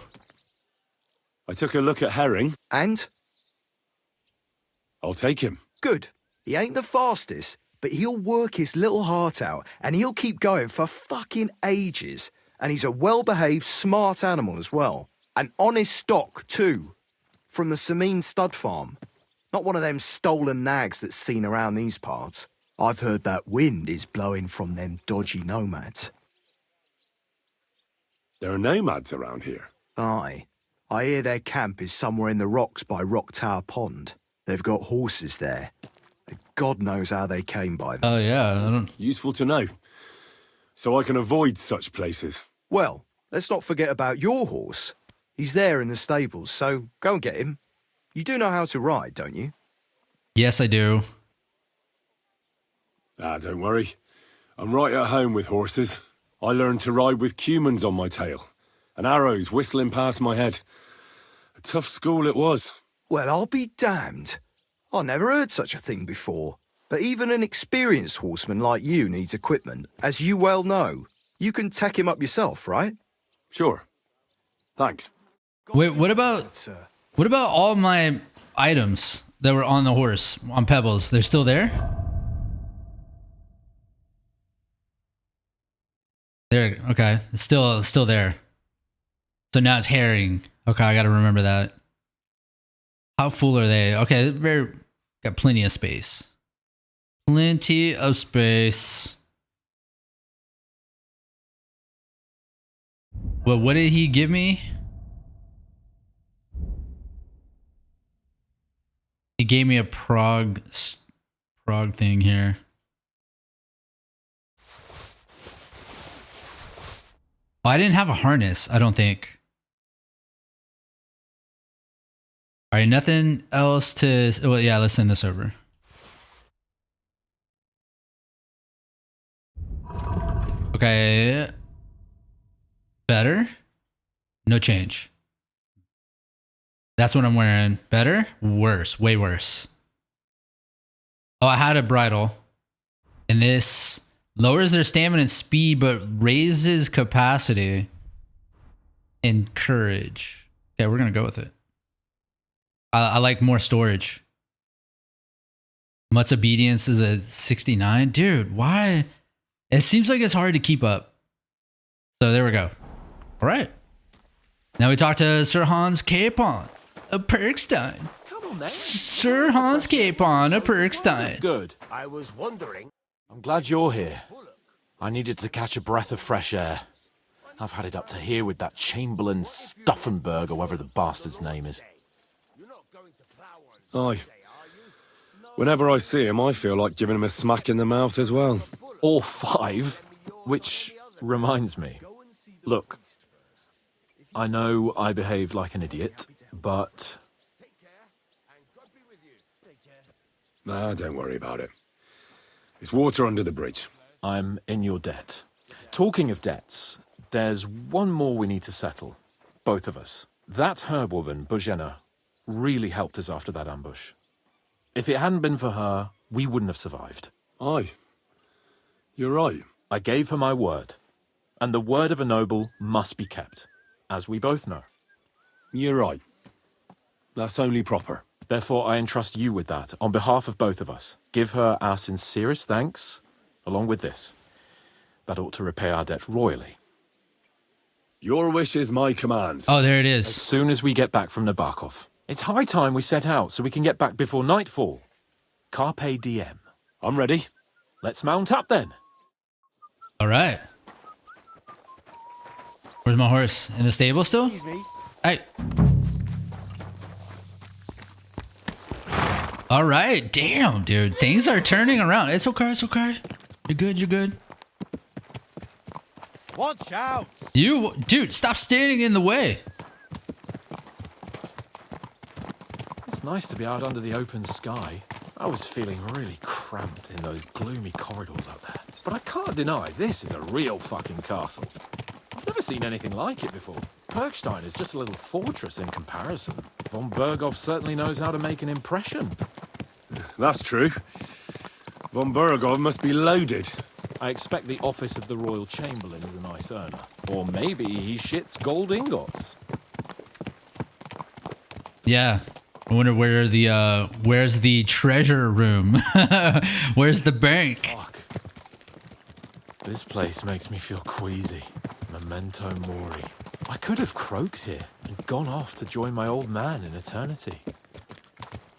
I took a look at Herring. And? I'll take him. Good. He ain't the fastest, but he'll work his little heart out and he'll keep going for fucking ages. And he's a well-behaved, smart animal as well. An honest stock, too. From the Sameen stud farm. Not one of them stolen nags that's seen around these parts. I've heard that wind is blowing from them dodgy nomads. There are nomads around here. Aye. I hear their camp is somewhere in the rocks by Rock Tower Pond. They've got horses there. God knows how they came by them. Oh, yeah. Useful to know. So I can avoid such places. Well, let's not forget about your horse. He's there in the stables, so go and get him. You do know how to ride, don't you? Yes, I do. Don't worry. I'm right at home with horses. I learned to ride with cumans on my tail, and arrows whistling past my head. A tough school it was. Well, I'll be damned. I never heard such a thing before. But even an experienced horseman like you needs equipment, as you well know. You can tack him up yourself, right? Sure. Thanks. Wait, what about all my items that were on the horse, on Pebbles? They're still there? There, okay. It's still there. So now it's herring. Okay, I gotta remember that. How full are they? Okay, they're got plenty of space. Plenty of space. Well, what did he give me? He gave me a prog thing here. Oh, I didn't have a harness, I don't think. All right, nothing else to... Well, yeah, let's send this over. Okay. Better? No change. That's what I'm wearing. Better? Worse. Way worse. Oh, I had a bridle. And this lowers their stamina and speed, but raises capacity and courage. Okay, we're going to go with it. I like more storage. Mutt's obedience is a 69. Dude, why? It seems like it's hard to keep up. So there we go. All right. Now we talk to Sir Hans Capon of Perkstein. Come on then. Sir Hans Capon of Perkstein. Good. I was wondering. I'm glad you're here. I needed to catch a breath of fresh air. I've had it up to here with that Chamberlain Stuffenberg or whatever the bastard's name is. Aye. Whenever I see him, I feel like giving him a smack in the mouth as well. Or 5, which reminds me. Look, I know I behaved like an idiot, but... Nah, don't worry about it. It's water under the bridge. I'm in your debt. Talking of debts, there's one more we need to settle. Both of us. That herb-woman, Bojena, really helped us after that ambush. If it hadn't been for her, we wouldn't have survived. Aye. You're right. I gave her my word. And the word of a noble must be kept, as we both know. You're right. That's only proper. Therefore, I entrust you with that, on behalf of both of us. Give her our sincerest thanks, along with this. That ought to repay our debt royally. Your wish is my command. Oh, there it is. As soon as we get back from Nabokov. It's high time we set out so we can get back before nightfall. Carpe diem. I'm ready. Let's mount up then. All right. Where's my horse? In the stable still? Hey. All right. Damn, dude. Things are turning around. It's okay. It's okay. You're good. You're good. Watch out! Dude, stop standing in the way. It's nice to be out under the open sky. I was feeling really cramped in those gloomy corridors out there. But I can't deny this is a real fucking castle. I've never seen anything like it before. Perkstein is just a little fortress in comparison. Von Berghoff certainly knows how to make an impression. That's true. Von Berghoff must be loaded. I expect the office of the Royal Chamberlain is a nice earner. Or maybe he shits gold ingots. Yeah. I wonder where's the treasure room? Where's the bank? Fuck. This place makes me feel queasy. Memento mori. I could have croaked here and gone off to join my old man in eternity.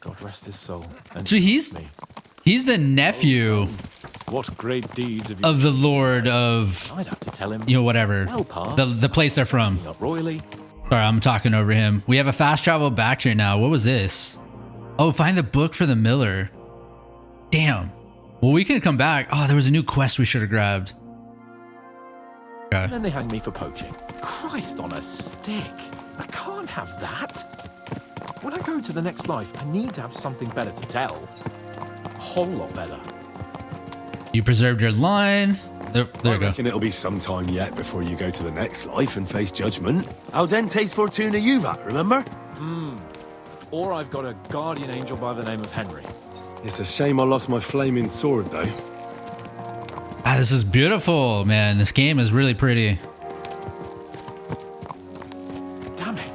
God rest his soul. And so he's the nephew what great deeds of the Lord of, I'd have to tell him, whatever. The place they're from. Not royally. Sorry, I'm talking over him. We have a fast travel back here now. What was this? Oh, find the book for the miller. Damn. Well, we can come back. Oh, there was a new quest we should have grabbed. Okay. And then they hang me for poaching. Christ on a stick. I can't have that. When I go into the next life, I need to have something better to tell. A whole lot better. You preserved your line. There you go. I reckon it'll be some time yet before you go to the next life and face judgment. Audentes fortuna juvat, remember? Or I've got a guardian angel by the name of Henry. It's a shame I lost my flaming sword, though. Ah, this is beautiful, man. This game is really pretty. Damn it.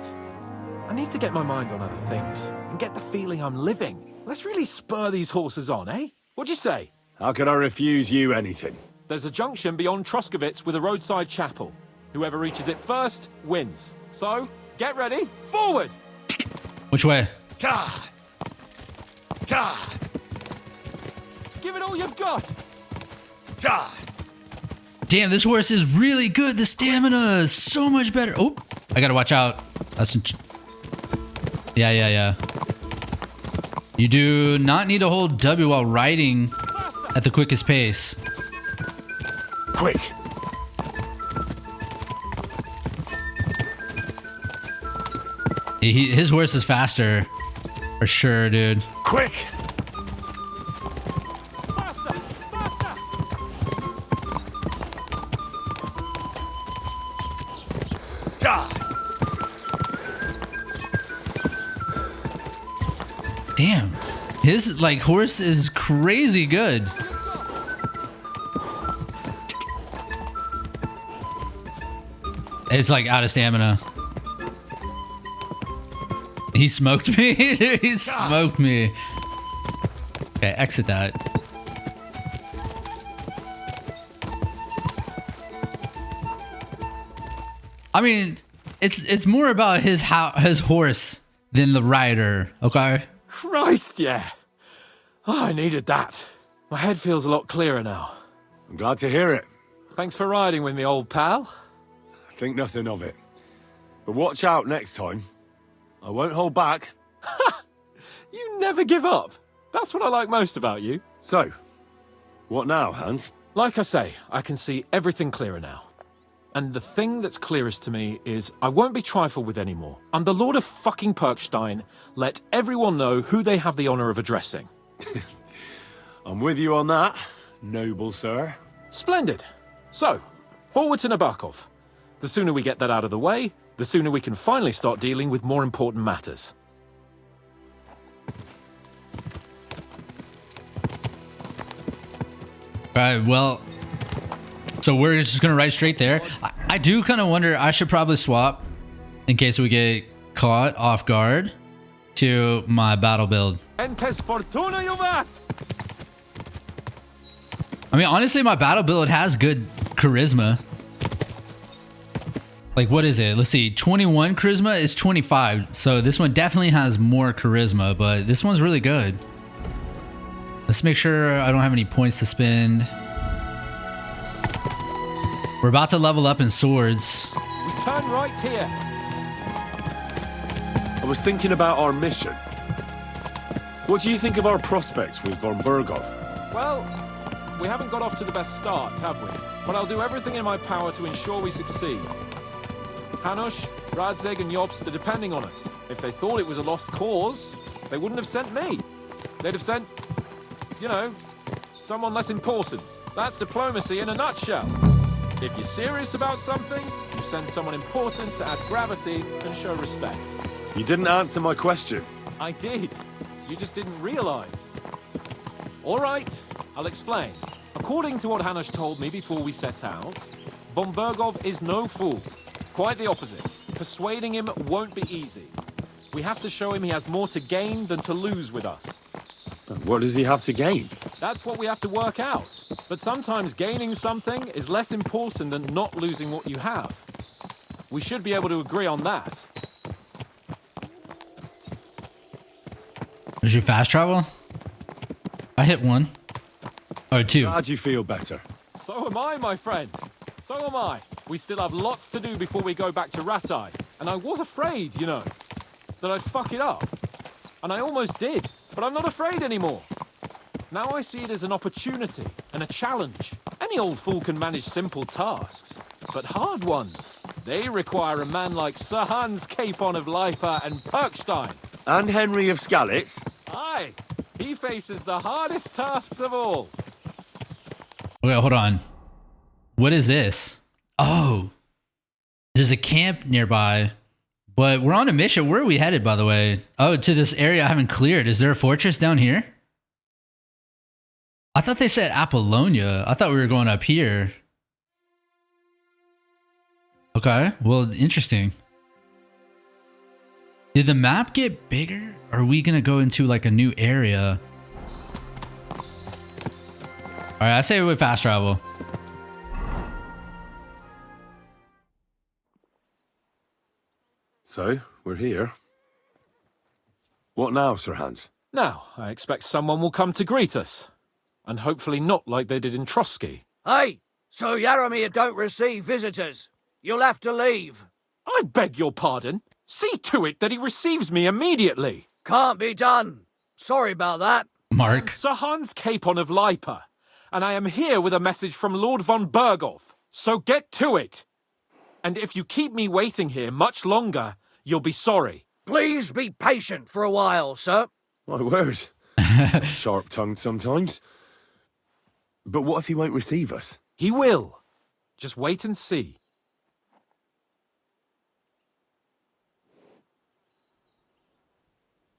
I need to get my mind on other things and get the feeling I'm living. Let's really spur these horses on, eh? What'd you say? How could I refuse you anything? There's a junction beyond Truskovitz with a roadside chapel. Whoever reaches it first wins. So, get ready. Forward! Which way? God! God! Give it all you've got! God! Damn, this horse is really good. The stamina is so much better. Oh, I gotta watch out. That's yeah. You do not need to hold W while riding at the quickest pace. Quick! His horse is faster. For sure, dude. Quick! Damn. His horse is crazy good. It's out of stamina. He smoked me. He smoked me. Okay, exit that. I mean, it's more about his horse than the rider, okay? Christ, yeah. Oh, I needed that. My head feels a lot clearer now. I'm glad to hear it. Thanks for riding with me, old pal. Think nothing of it. But watch out next time. I won't hold back. You never give up. That's what I like most about you. So, what now, Hans? Like I say, I can see everything clearer now. And the thing that's clearest to me is I won't be trifled with anymore. I'm the Lord of fucking Perkstein. Let everyone know who they have the honor of addressing. I'm with you on that, noble sir. Splendid. So, forward to Nabokov. The sooner we get that out of the way, the sooner we can finally start dealing with more important matters. Alright, well, so we're just gonna ride straight there. I do kind of wonder, I should probably swap in case we get caught off guard to my battle build. Entes fortuna juvat! I mean, honestly, my battle build has good charisma. Like, what is it? Let's see, 21 charisma is 25. So this one definitely has more charisma, but this one's really good. Let's make sure I don't have any points to spend. We're about to level up in swords. We turn right here. I was thinking about our mission. What do you think of our prospects with von Berghoff? Well, we haven't got off to the best start, have we? But I'll do everything in my power to ensure we succeed. Hanush, Radzeg and Jobst are depending on us. If they thought it was a lost cause, they wouldn't have sent me. They'd have sent, you know, someone less important. That's diplomacy in a nutshell. If you're serious about something, you send someone important to add gravity and show respect. You didn't answer my question. I did. You just didn't realize. All right, I'll explain. According to what Hanush told me before we set out, von Berghoff is no fool. Quite the opposite. Persuading him won't be easy. We have to show him he has more to gain than to lose with us. What does he have to gain? That's what we have to work out. But sometimes gaining something is less important than not losing what you have. We should be able to agree on that. Did you fast travel? I hit one. Or two. Glad you feel better. So am I, my friend. So am I. We still have lots to do before we go back to Ratai. And I was afraid, you know, that I'd fuck it up. And I almost did. But I'm not afraid anymore. Now I see it as an opportunity and a challenge. Any old fool can manage simple tasks. But hard ones, they require a man like Sir Hans Capon of Leipa and Perkstein. And Henry of Skalitz. Aye, he faces the hardest tasks of all. Okay, hold on. What is this? Oh, there's a camp nearby, but we're on a mission. Where are we headed, by the way? Oh, to this area I haven't cleared. Is there a fortress down here? I thought they said Apollonia. I thought we were going up here. Okay, well, interesting. Did the map get bigger? Or are we gonna go into like a new area? All right, I say we fast travel. So, we're here. What now, Sir Hans? Now, I expect someone will come to greet us. And hopefully not like they did in Trotsky. Hey, so Yaromir don't receive visitors. You'll have to leave. I beg your pardon. See to it that he receives me immediately. Can't be done. Sorry about that. Mark. I'm Sir Hans Capon of Leipa, and I am here with a message from Lord von Berghoff. So get to it. And if you keep me waiting here much longer, you'll be sorry. Please be patient for a while, sir. My word. Sharp-tongued sometimes. But what if he won't receive us? He will. Just wait and see.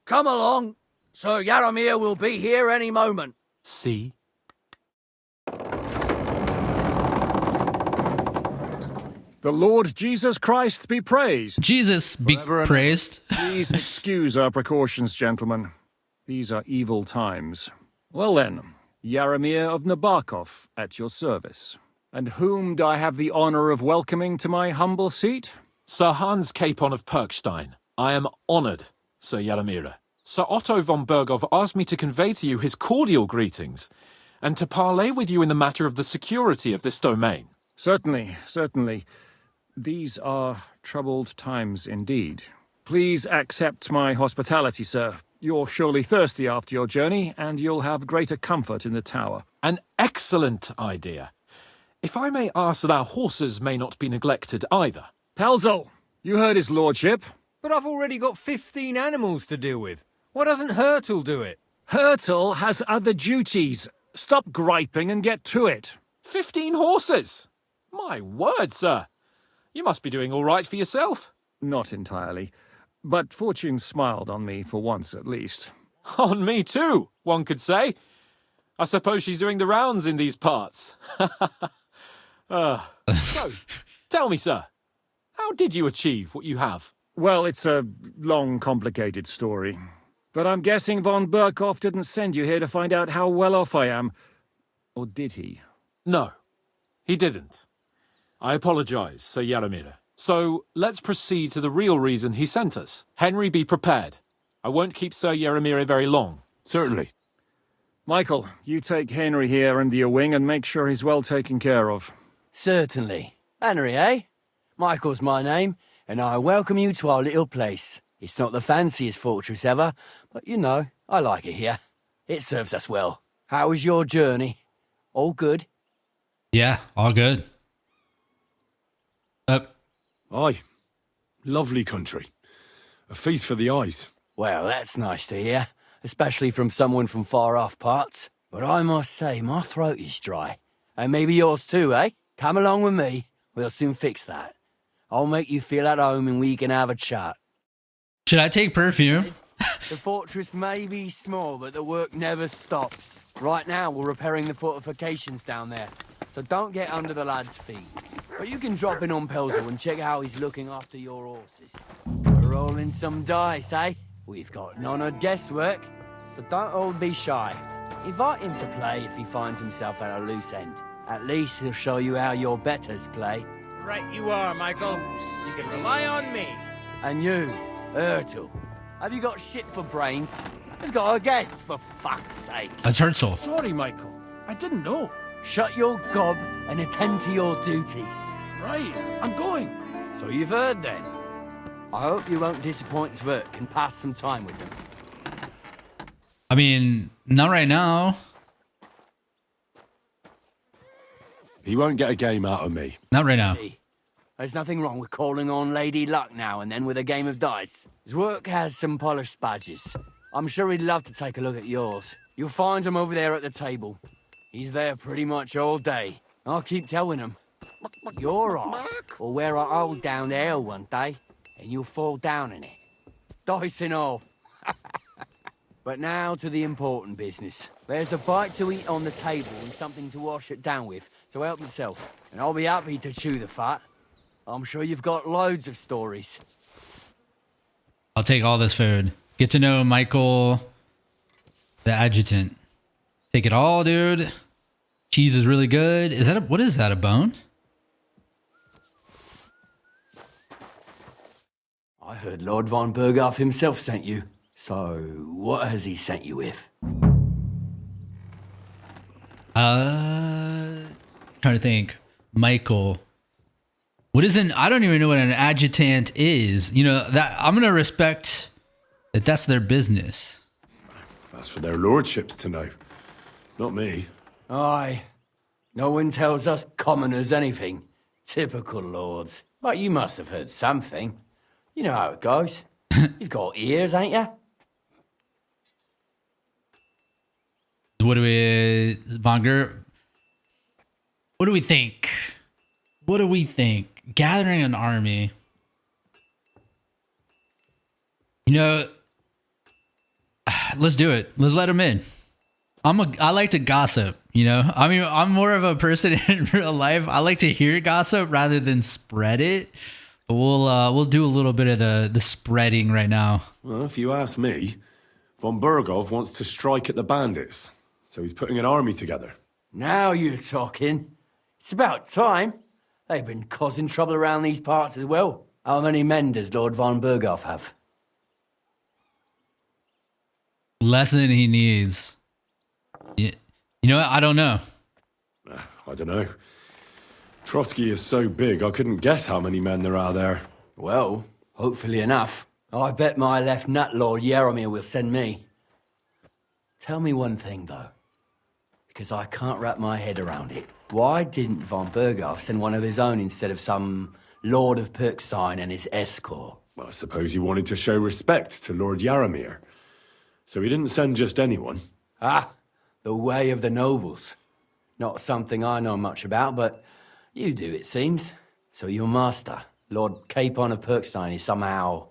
Come along. Sir Yaromir will be here any moment. See? The Lord Jesus Christ be praised. Jesus be praised. Please excuse our precautions, gentlemen. These are evil times. Well then, Yaromir of Nabokov at your service. And whom do I have the honor of welcoming to my humble seat? Sir Hans Capon of Perkstein. I am honored, Sir Yaromir. Sir Otto von Berghoff asked me to convey to you his cordial greetings, and to parley with you in the matter of the security of this domain. Certainly, certainly. These are troubled times indeed. Please accept my hospitality, sir. You're surely thirsty after your journey, and you'll have greater comfort in the tower. An excellent idea. If I may ask that our horses may not be neglected either. Pelzel, you heard his lordship. But I've already got 15 animals to deal with. Why doesn't Hurtle do it? Hurtle has other duties. Stop griping and get to it. 15 horses? My word, sir. You must be doing all right for yourself. Not entirely. But fortune smiled on me for once at least. On me too, one could say. I suppose she's doing the rounds in these parts. So, tell me, sir, how did you achieve what you have? Well, it's a long, complicated story. But I'm guessing von Burkhoff didn't send you here to find out how well off I am. Or did he? No, he didn't. I apologize, Sir Yaramir. So, let's proceed to the real reason he sent us. Henry, be prepared. I won't keep Sir Yaramir very long. Certainly. Michael, you take Henry here under your wing and make sure he's well taken care of. Certainly. Henry, eh? Michael's my name, and I welcome you to our little place. It's not the fanciest fortress ever, but you know, I like it here. It serves us well. How was your journey? All good? Yeah, all good. Aye. Lovely country. A feast for the eyes. Well, that's nice to hear, especially from someone from far-off parts. But I must say, my throat is dry. And maybe yours too, eh? Come along with me. We'll soon fix that. I'll make you feel at home and we can have a chat. Should I take perfume? The fortress may be small, but the work never stops. Right now, we're repairing the fortifications down there, so don't get under the lad's feet. But you can drop in on Pelzel and check how he's looking after your horses. We're rolling some dice, eh? We've got none of guesswork, so don't all be shy. Invite him to play if he finds himself at a loose end. At least he'll show you how your betters play. Right you are, Michael. You can rely on me. And you, Ertul, have you got shit for brains? You've got a guess, for fuck's sake. That's Hurtzel. Sorry, Michael. I didn't know. Shut your gob and attend to your duties. Right, I'm going. So you've heard then. I hope you won't disappoint Zwerk and pass some time with him. I mean, not right now. He won't get a game out of me. Not right now. See, there's nothing wrong with calling on Lady Luck now and then with a game of dice. Zwerk has some polished badges. I'm sure he'd love to take a look at yours. You'll find him over there at the table. He's there pretty much all day. I'll keep telling him. Your arse will wear a hole down the hill one day, and you'll fall down in it. Dice and all. But now to the important business. There's a bite to eat on the table and something to wash it down with, so help yourself. And I'll be happy to chew the fat. I'm sure you've got loads of stories. I'll take all this food. Get to know Michael, the adjutant. Take it all, dude. Cheese is really good. Is that what is that, a bone? I heard Lord von Burghoff himself sent you. So, what has he sent you with? Trying to think. Michael. What is an? I don't even know what an adjutant is. You know that I'm gonna respect that. That's their business. That's for their lordships to know, not me. Aye. No one tells us commoners anything. Typical lords. But you must have heard something. You know how it goes. You've got ears, ain't you? What do we, Vonger? What do we think? What do we think? Gathering an army. You know, let's do it. Let's let them in. I like to gossip, you know? I mean, I'm more of a person in real life. I like to hear gossip rather than spread it. But we'll do a little bit of the spreading right now. Well, if you ask me, von Burghoff wants to strike at the bandits. So he's putting an army together. Now you're talking. It's about time. They've been causing trouble around these parts as well. How many men does Lord von Burghoff have? Less than he needs. You know what? I don't know. I don't know. Trotsky is so big, I couldn't guess how many men there are there. Well, hopefully enough. I bet my left nut Lord Yaromir will send me. Tell me one thing, though, because I can't wrap my head around it. Why didn't von Berghoff send one of his own instead of some Lord of Pirkstein and his escort? Well, I suppose he wanted to show respect to Lord Yaromir. So he didn't send just anyone. Ah, the way of the nobles. Not something I know much about, but you do, it seems. So your master, Lord Capon of Pirkstein, is somehow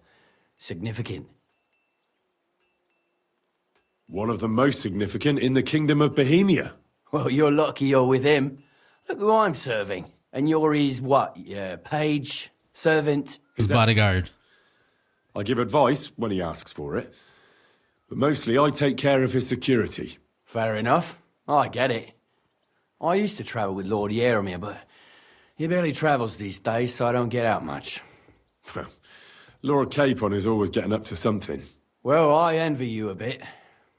significant. One of the most significant in the Kingdom of Bohemia. Well, you're lucky you're with him. Look who I'm serving. And you're his, what, page, servant? His bodyguard. I give advice when he asks for it. But mostly I take care of his security. Fair enough. I get it. I used to travel with Lord Yaromir, but he barely travels these days, so I don't get out much. Lord Capon is always getting up to something. Well, I envy you a bit.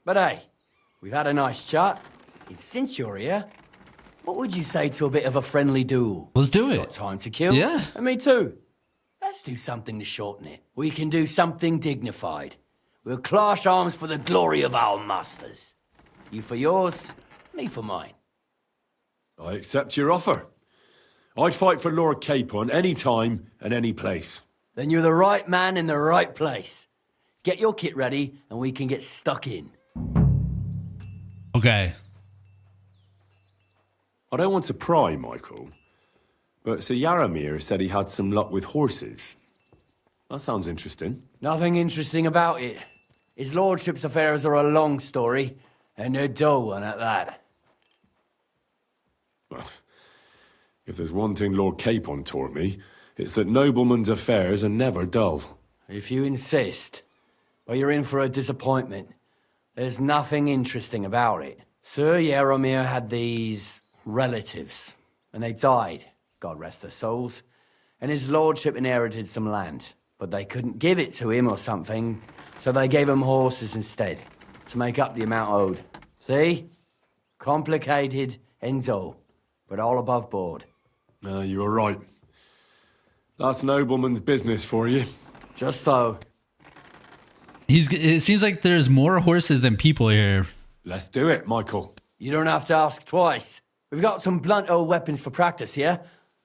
But hey, we've had a nice chat. And since you're here, what would you say to a bit of a friendly duel? Let's do it. Got time to kill? Yeah. And me too. Let's do something to shorten it. We can do something dignified. We'll clash arms for the glory of our masters. You for yours, me for mine. I accept your offer. I'd fight for Lord Capon any time and any place. Then you're the right man in the right place. Get your kit ready and we can get stuck in. Okay. I don't want to pry, Michael, but Sir Yaromir said he had some luck with horses. That sounds interesting. Nothing interesting about it. His lordship's affairs are a long story, and a dull one at that. Well, if there's one thing Lord Capon taught me, it's that noblemen's affairs are never dull. If you insist, well, you're in for a disappointment. There's nothing interesting about it. Sir Yaromir had these relatives, and they died, God rest their souls, and his lordship inherited some land, but they couldn't give it to him or something, so they gave him horses instead, to make up the amount owed. See? Complicated and dull, but all above board. You were right. That's nobleman's business for you. Just so. It seems like there's more horses than people here. Let's do it, Michael. You don't have to ask twice. We've got some blunt old weapons for practice here,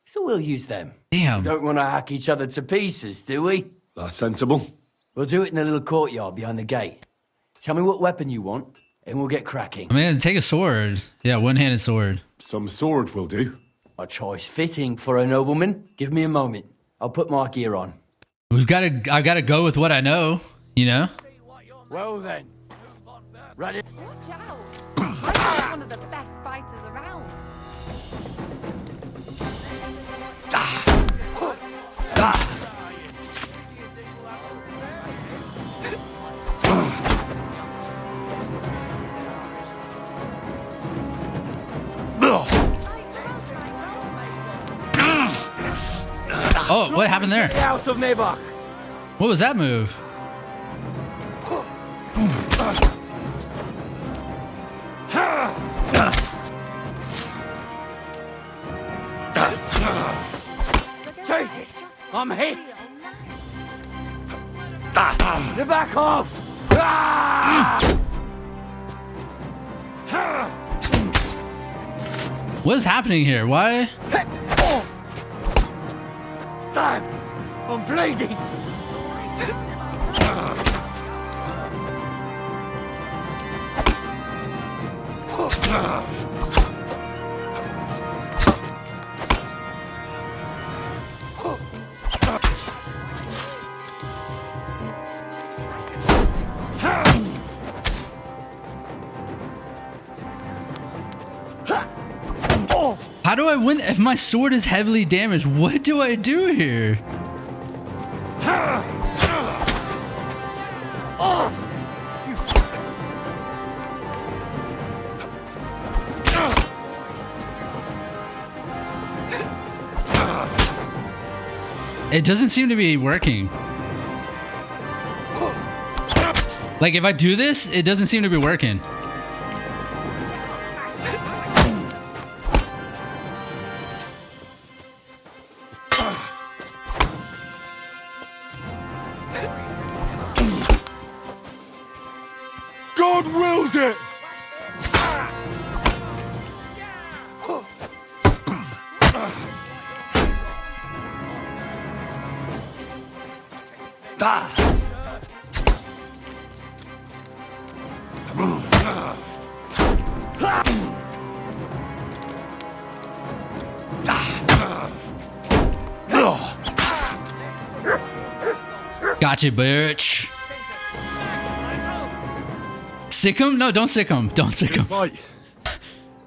so we'll use them. Damn. We don't want to hack each other to pieces, do we? That's sensible. We'll do it in the little courtyard behind the gate. Tell me what weapon you want, and we'll get cracking. I mean, take a sword. Yeah, one-handed sword. Some sword will do. A choice fitting for a nobleman. Give me a moment. I'll put my gear on. I gotta go with what I know, you know? Well then. Ready? Watch out. I'm one of the best fighters around. Oh, what happened there? Out of Nebach. What was that move? Jesus, I'm hit. You're back off. What is happening here? Why? Damn, I'm bleeding. How do I win if my sword is heavily damaged? What do I do here? It doesn't seem to be working. Like if I do this, it doesn't seem to be working. God wills it! Gotcha, bitch. Sick him? No, don't sick him. Don't sick him. Fight.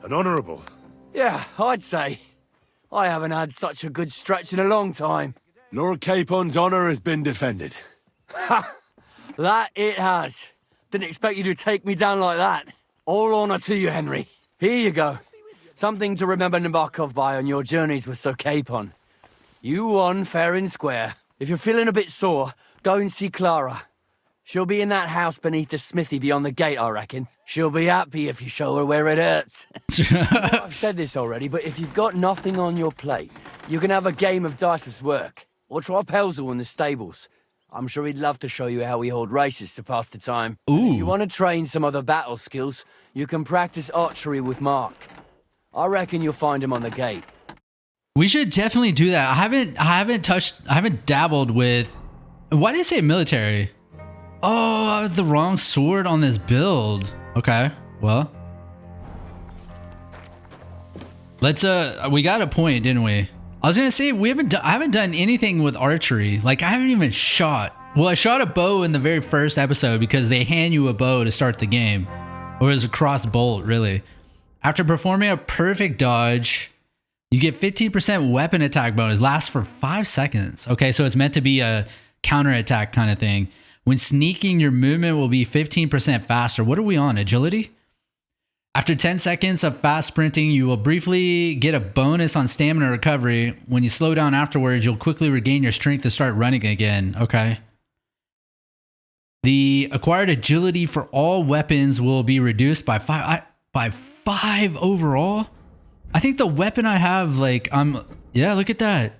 An honourable. Yeah, I'd say. I haven't had such a good stretch in a long time. Lord Capon's honour has been defended. Ha! That it has. Didn't expect you to take me down like that. All honour to you, Henry. Here you go. Something to remember Nabokov by on your journeys with Sir Capon. You won fair and square. If you're feeling a bit sore, go and see Clara. She'll be in that house beneath the smithy beyond the gate, I reckon. She'll be happy if you show her where it hurts. I've said this already, but if you've got nothing on your plate, you can have a game of dice's work. Or try Pelzel in the stables. I'm sure he'd love to show you how we hold races to pass the time. Ooh. If you want to train some other battle skills, you can practice archery with Mark. I reckon you'll find him on the gate. We should definitely do that. I haven't dabbled with. Why did it say military? Oh, I have the wrong sword on this build. Okay, well. Let's we got a point, didn't we? I was gonna say I haven't done anything with archery. Like I haven't even shot. Well, I shot a bow in the very first episode because they hand you a bow to start the game. Or it's a cross bolt, really. After performing a perfect dodge, you get 15% weapon attack bonus. Lasts for 5 seconds. Okay, so it's meant to be a counterattack kind of thing. When sneaking, your movement will be 15% faster. What are we on? Agility? After 10 seconds of fast sprinting, you will briefly get a bonus on stamina recovery. When you slow down afterwards, you'll quickly regain your strength to start running again. Okay. The acquired agility for all weapons will be reduced by 5 overall. I think the weapon I have, like, yeah, look at that.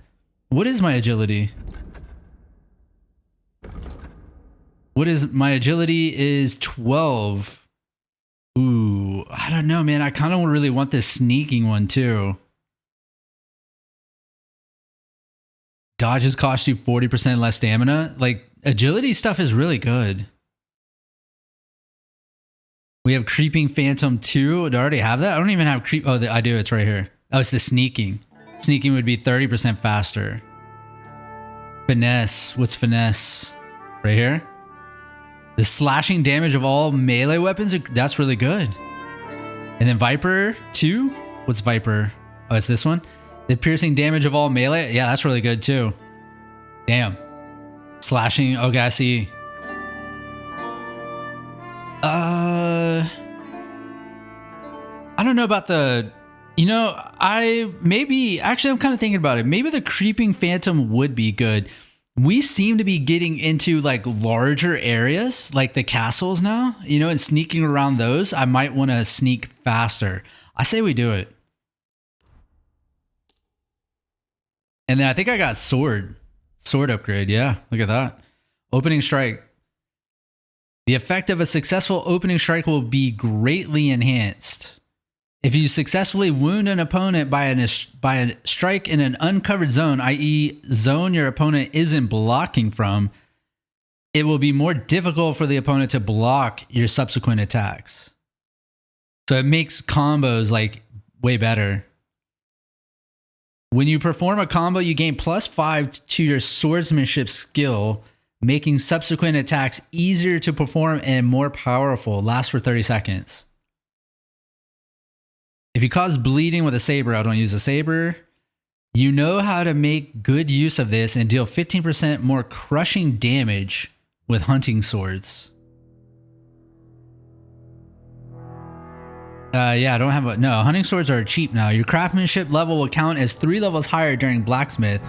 What is my agility? What is my agility is 12. Ooh, I don't know, man. I kind of really want this sneaking one too. Dodges cost you 40% less stamina. Like, agility stuff is really good. We have Creeping Phantom 2. Do I already have that? I don't even have creep. Oh, I do. It's right here. Oh, it's the sneaking. Sneaking would be 30% faster. Finesse. What's finesse? Right here. The slashing damage of all melee weapons. That's really good. And then Viper 2. What's Viper? Oh, it's this one. The piercing damage of all melee. Yeah, that's really good too. Damn. Slashing. Okay, I see. I don't know about the, actually I'm kind of thinking about it. Maybe the Creeping Phantom would be good. We seem to be getting into like larger areas, like the castles now, and sneaking around those. I might want to sneak faster. I say we do it. And then I think I got sword upgrade. Yeah, look at that. Opening strike. The effect of a successful opening strike will be greatly enhanced. If you successfully wound an opponent by a strike in an uncovered zone, i.e. zone your opponent isn't blocking from, it will be more difficult for the opponent to block your subsequent attacks. So it makes combos like way better. When you perform a combo, you gain +5 to your swordsmanship skill, making subsequent attacks easier to perform and more powerful. Lasts for 30 seconds. If you cause bleeding with a saber, I don't use a saber. You know how to make good use of this and deal 15% more crushing damage with hunting swords. Yeah, I don't have no, hunting swords are cheap now. Your craftsmanship level will count as 3 levels higher during blacksmith,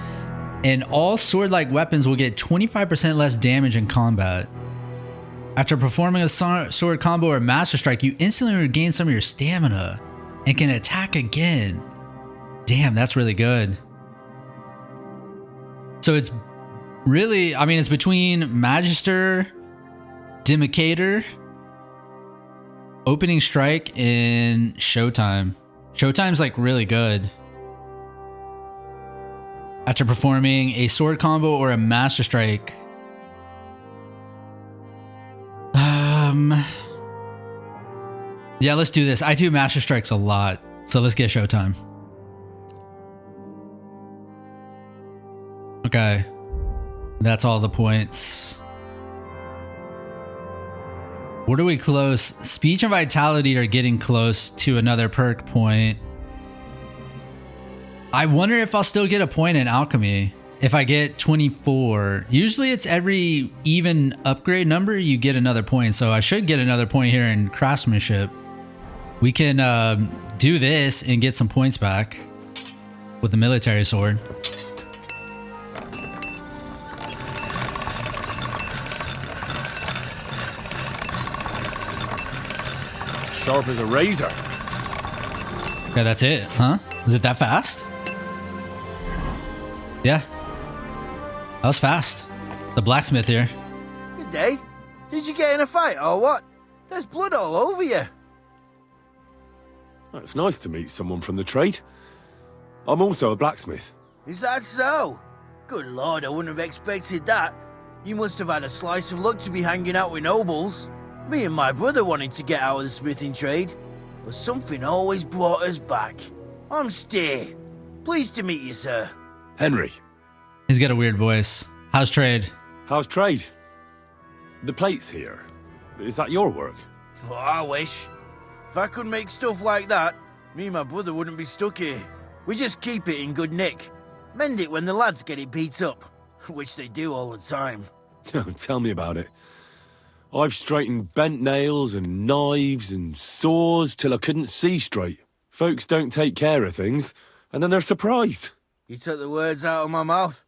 and all sword-like weapons will get 25% less damage in combat. After performing a sword combo or master strike, you instantly regain some of your stamina and can attack again. Damn, that's really good. So it's really, it's between Magister, Dimicator, Opening strike in Showtime. Showtime's like really good. After performing a sword combo or a master strike. Yeah, let's do this. I do master strikes a lot, so let's get Showtime. Okay. That's all the points. What are we close? Speech and vitality are getting close to another perk point. I wonder if I'll still get a point in alchemy if I get 24. Usually it's every even upgrade number you get another point, so I should get another point here in craftsmanship. We can do this and get some points back with the military sword. Sharp as a razor. Yeah, that's it, huh? Is it that fast? Yeah. That was fast. The blacksmith here. Good day. Did you get in a fight or what? There's blood all over you. It's nice to meet someone from the trade. I'm also a blacksmith. Is that so? Good lord, I wouldn't have expected that. You must have had a slice of luck to be hanging out with nobles. Me and my brother wanted to get out of the smithing trade, but something always brought us back. I'm Steer. Pleased to meet you, sir. Henry. He's got a weird voice. How's trade? How's trade? The plates here. Is that your work? Well, I wish. If I could make stuff like that, me and my brother wouldn't be stuck here. We just keep it in good nick. Mend it when the lads get it beat up, which they do all the time. Tell me about it. I've straightened bent nails and knives and saws till I couldn't see straight. Folks don't take care of things, and then they're surprised. You took the words out of my mouth.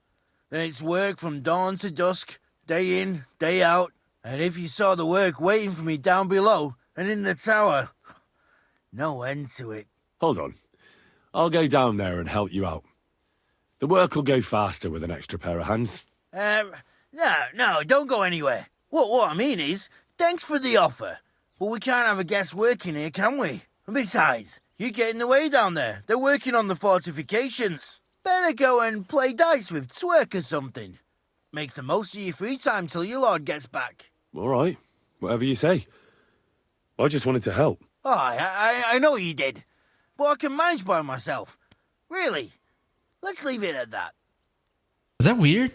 Then it's work from dawn to dusk, day in, day out. And if you saw the work waiting for me down below and in the tower, no end to it. Hold on. I'll go down there and help you out. The work will go faster with an extra pair of hands. No, don't go anywhere. What I mean is, thanks for the offer. But we can't have a guest working here, can we? And besides, you get in the way down there. They're working on the fortifications. Better go and play dice with Twerk or something. Make the most of your free time till your lord gets back. All right. Whatever you say. I just wanted to help. Oh, I know you did. But I can manage by myself. Really. Let's leave it at that. Is that weird?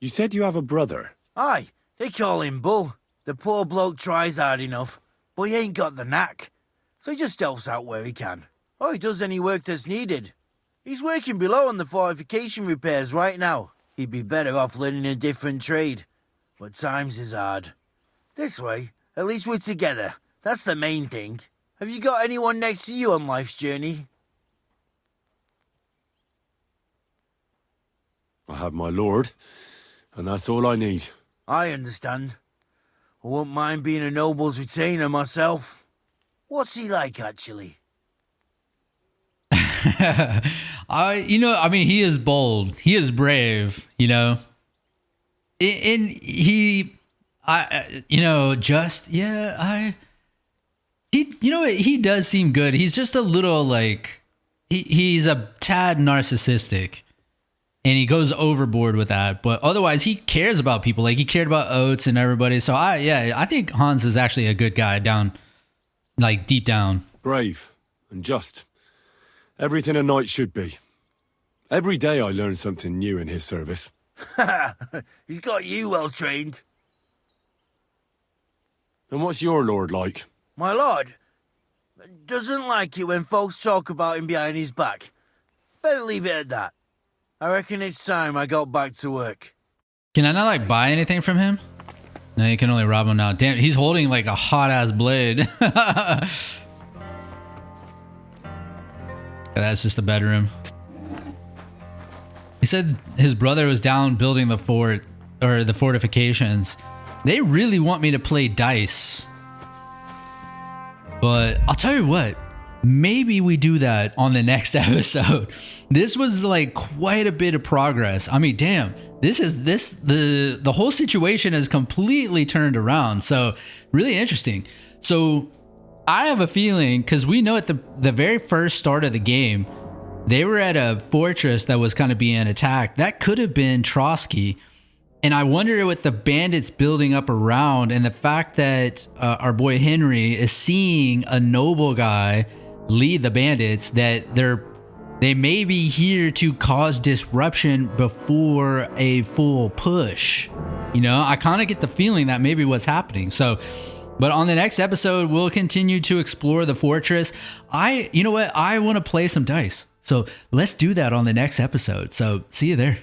You said you have a brother. Aye, they call him Bull. The poor bloke tries hard enough, but he ain't got the knack. So he just helps out where he can. Or he does any work that's needed. He's working below on the fortification repairs right now. He'd be better off learning a different trade. But times is hard. This way, at least we're together. That's the main thing. Have you got anyone next to you on life's journey? I have my lord, and that's all I need. I understand. I wouldn't mind being a noble's retainer myself. What's he like, actually? He is bold. He is brave, you know. And he he does seem good. He's just a little like, he's a tad narcissistic. And he goes overboard with that. But otherwise, he cares about people. Like, he cared about Oates and everybody. So, I think Hans is actually a good guy deep down. Brave and just. Everything a knight should be. Every day I learn something new in his service. He's got you well trained. And what's your lord like? My lord doesn't like it when folks talk about him behind his back. Better leave it at that. I reckon it's time I got back to work. Can I not buy anything from him? No, you can only rob him now. Damn, he's holding like a hot ass blade. That's just a bedroom. He said his brother was down building the fort or the fortifications. They really want me to play dice. But I'll tell you what, maybe we do that on the next episode. This was like quite a bit of progress. I mean, damn, the whole situation has completely turned around. So really interesting. So I have a feeling, because we know at the very first start of the game, they were at a fortress that was kind of being attacked. That could have been Trotsky. And I wonder with the bandits building up around and the fact that our boy Henry is seeing a noble guy lead the bandits, that they may be here to cause disruption before a full push. You know, I kind of get the feeling that maybe what's happening. So, but on the next episode, we'll continue to explore the fortress. You know what? I want to play some dice. So let's do that on the next episode. So see you there.